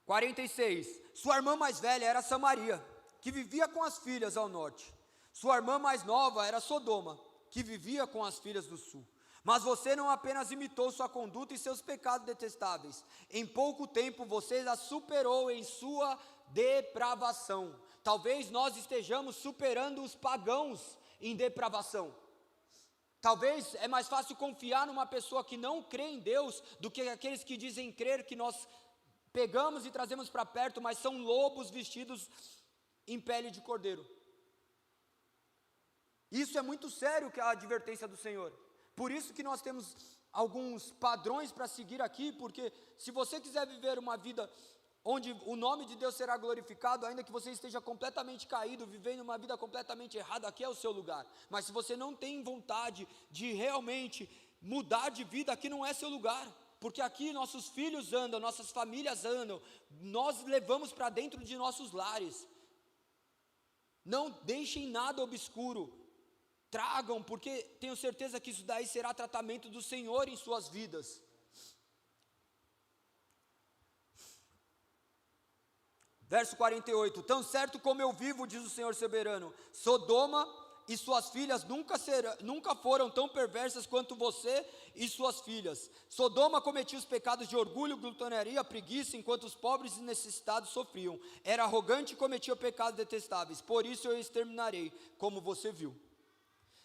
Speaker 1: 46. Sua irmã mais velha era Samaria, que vivia com as filhas ao norte. Sua irmã mais nova era Sodoma, que vivia com as filhas do sul. Mas você não apenas imitou sua conduta e seus pecados detestáveis. Em pouco tempo você a superou em sua depravação. Talvez nós estejamos superando os pagãos em depravação. Talvez é mais fácil confiar numa pessoa que não crê em Deus do que aqueles que dizem crer, que nós pegamos e trazemos para perto, mas são lobos vestidos em pele de cordeiro. Isso é muito sério, que é a advertência do Senhor. Por isso que nós temos alguns padrões para seguir aqui, porque se você quiser viver uma vida onde o nome de Deus será glorificado, ainda que você esteja completamente caído, vivendo uma vida completamente errada, aqui é o seu lugar. Mas se você não tem vontade de realmente mudar de vida, aqui não é seu lugar, porque aqui nossos filhos andam, nossas famílias andam, nós levamos para dentro de nossos lares. Não deixem nada obscuro, tragam, porque tenho certeza que isso daí será tratamento do Senhor em suas vidas. Verso 48, tão certo como eu vivo, diz o Senhor soberano, Sodoma e suas filhas nunca foram tão perversas quanto você e suas filhas. Sodoma cometia os pecados de orgulho, glutonaria, preguiça, enquanto os pobres e necessitados sofriam. Era arrogante e cometia pecados detestáveis, por isso eu exterminarei, como você viu.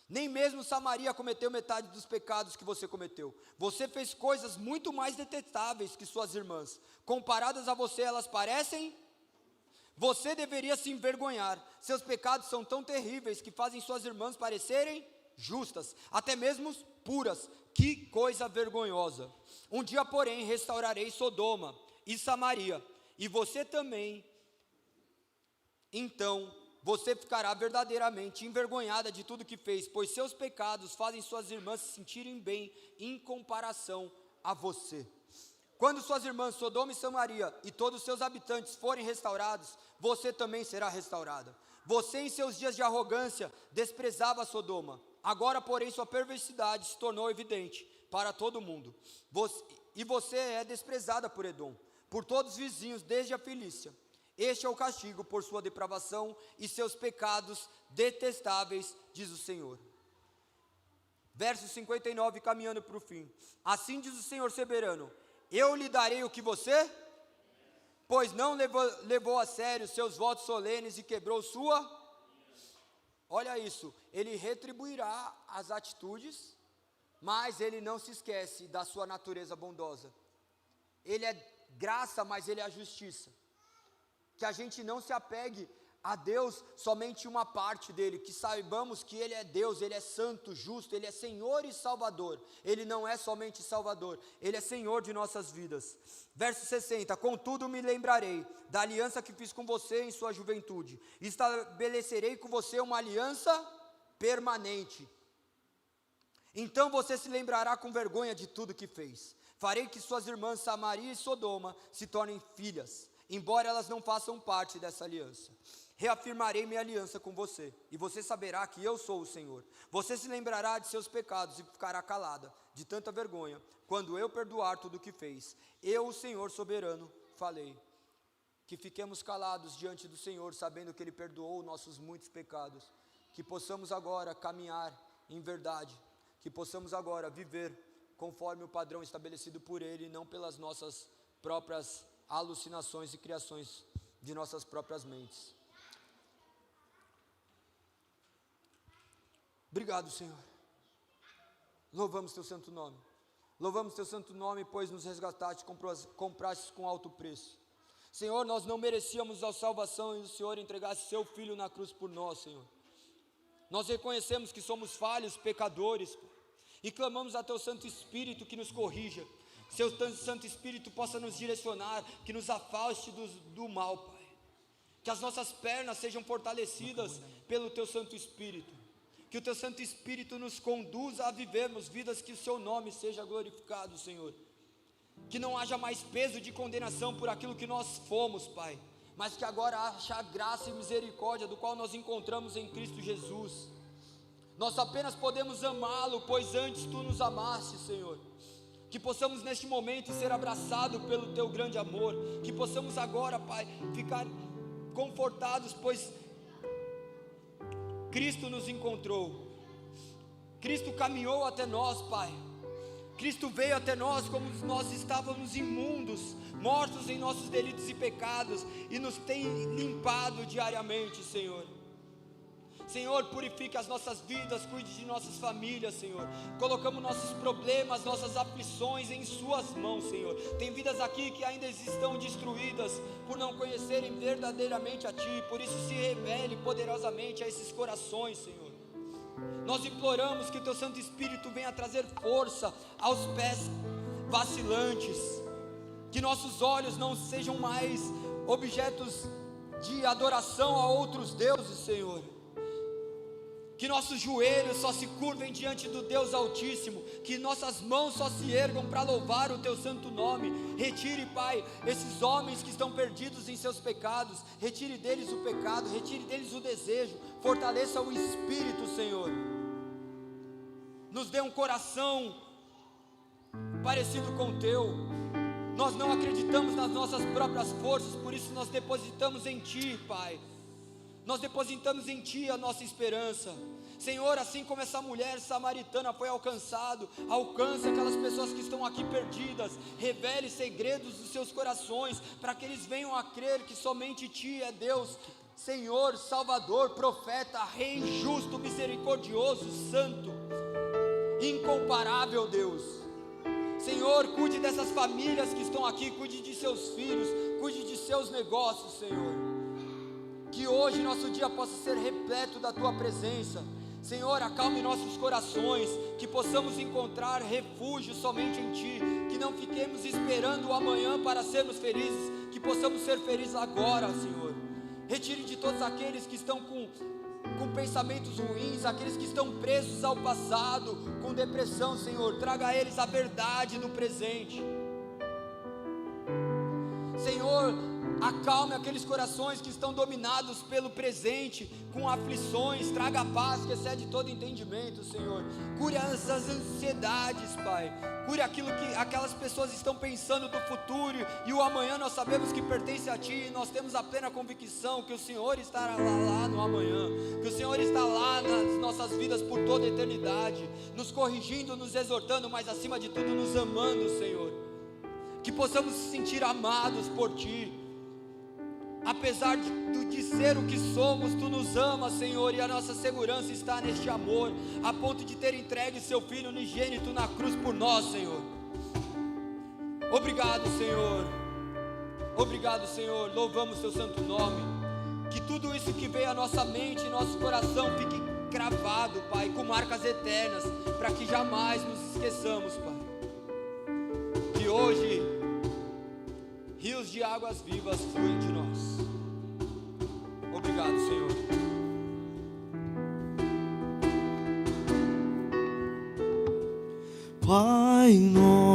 Speaker 1: Nem mesmo Samaria cometeu metade dos pecados que você cometeu. Você fez coisas muito mais detestáveis que suas irmãs. Comparadas a você, elas parecem... Você deveria se envergonhar. Seus pecados são tão terríveis que fazem suas irmãs parecerem justas, até mesmo puras. Que coisa vergonhosa. Um dia, porém, restaurarei Sodoma e Samaria, e você também. Então, você ficará verdadeiramente envergonhada de tudo que fez, pois seus pecados fazem suas irmãs se sentirem bem em comparação a você. Quando suas irmãs Sodoma e Samaria e todos os seus habitantes forem restaurados, você também será restaurada. Você em seus dias de arrogância desprezava Sodoma, agora porém sua perversidade se tornou evidente para todo mundo. Você é desprezada por Edom, por todos os vizinhos desde a Filícia. Este é o castigo por sua depravação e seus pecados detestáveis, diz o Senhor. Verso 59, caminhando para o fim. Assim diz o Senhor soberano, eu lhe darei o que você, pois não levou a sério seus votos solenes e quebrou sua. Olha isso, ele retribuirá as atitudes, mas ele não se esquece da sua natureza bondosa. Ele é graça, mas ele é a justiça. Que a gente não se apegue a Deus somente uma parte dele, que saibamos que ele é Deus, ele é santo, justo, ele é Senhor e Salvador. Ele não é somente Salvador, ele é Senhor de nossas vidas. Verso 60, contudo me lembrarei da aliança que fiz com você em sua juventude, estabelecerei com você uma aliança permanente. Então você se lembrará com vergonha de tudo que fez. Farei que suas irmãs Samaria e Sodoma se tornem filhas, embora elas não façam parte dessa aliança. Reafirmarei minha aliança com você, e você saberá que eu sou o Senhor. Você se lembrará de seus pecados e ficará calada, de tanta vergonha, quando eu perdoar tudo o que fez. Eu, o Senhor soberano, falei. Que fiquemos calados diante do Senhor, sabendo que Ele perdoou nossos muitos pecados. Que possamos agora caminhar em verdade, que possamos agora viver conforme o padrão estabelecido por Ele, e não pelas nossas próprias alucinações e criações de nossas próprias mentes. Obrigado, Senhor. Louvamos teu santo nome. Louvamos teu santo nome, pois nos resgataste, compraste com alto preço. Senhor, nós não merecíamos a salvação e o Senhor entregasse seu Filho na cruz por nós, Senhor. Nós reconhecemos que somos falhos, pecadores, e clamamos a teu Santo Espírito que nos corrija. Seu Santo Espírito possa nos direcionar, que nos afaste do mal, Pai. Que as nossas pernas sejam fortalecidas pelo teu Santo Espírito. Que o teu Santo Espírito nos conduza a vivermos vidas que o seu nome seja glorificado, Senhor. Que não haja mais peso de condenação por aquilo que nós fomos, Pai, mas que agora haja graça e misericórdia, do qual nós encontramos em Cristo Jesus. Nós apenas podemos amá-lo, pois antes tu nos amaste, Senhor. Que possamos neste momento ser abraçados pelo teu grande amor. Que possamos agora, Pai, ficar confortados, pois Cristo nos encontrou, Cristo caminhou até nós, Pai. Cristo veio até nós como nós estávamos imundos, mortos em nossos delitos e pecados, e nos tem limpado diariamente, Senhor. Senhor, purifique as nossas vidas, cuide de nossas famílias, Senhor. Colocamos nossos problemas, nossas aflições em suas mãos, Senhor. Tem vidas aqui que ainda estão destruídas por não conhecerem verdadeiramente a Ti, por isso se revele poderosamente a esses corações, Senhor. Nós imploramos que Teu Santo Espírito venha trazer força aos pés vacilantes, que nossos olhos não sejam mais objetos de adoração a outros deuses, Senhor. Que nossos joelhos só se curvem diante do Deus Altíssimo, que nossas mãos só se ergam para louvar o Teu santo nome. Retire, Pai, esses homens que estão perdidos em seus pecados, retire deles o pecado, retire deles o desejo, fortaleça o Espírito, Senhor. Nos dê um coração parecido com o Teu. Nós não acreditamos nas nossas próprias forças, por isso nós depositamos em Ti, Pai. Nós depositamos em Ti a nossa esperança, Senhor. Assim como essa mulher samaritana foi alcançado, alcance aquelas pessoas que estão aqui perdidas, revele segredos dos seus corações, para que eles venham a crer que somente Ti é Deus, Senhor, Salvador, profeta, Rei justo, misericordioso, santo, incomparável Deus. Senhor, cuide dessas famílias que estão aqui, cuide de seus filhos, cuide de seus negócios, Senhor. Que hoje nosso dia possa ser repleto da Tua presença, Senhor. Acalme nossos corações, que possamos encontrar refúgio somente em Ti, que não fiquemos esperando o amanhã para sermos felizes, que possamos ser felizes agora, Senhor. Retire de todos aqueles que estão com pensamentos ruins, aqueles que estão presos ao passado, com depressão, Senhor, traga a eles a verdade no presente, Senhor. Acalme aqueles corações que estão dominados pelo presente, com aflições, traga a paz que excede todo entendimento, Senhor. Cure essas ansiedades, Pai. Cure aquelas pessoas estão pensando do futuro, e o amanhã nós sabemos que pertence a Ti, e nós temos a plena convicção que o Senhor estará lá no amanhã, que o Senhor está lá nas nossas vidas por toda a eternidade, nos corrigindo, nos exortando, mas acima de tudo nos amando, Senhor. Que possamos nos sentir amados por Ti. Apesar de ser o que somos, Tu nos amas, Senhor, e a nossa segurança está neste amor, a ponto de ter entregue Seu Filho unigênito na cruz por nós, Senhor. Obrigado, Senhor. Obrigado, Senhor. Louvamos Teu santo nome. Que tudo isso que veio à nossa mente e nosso coração fique cravado, Pai, com marcas eternas, para que jamais nos esqueçamos, Pai. Que hoje rios de águas vivas fluem de nós. Obrigado, Senhor.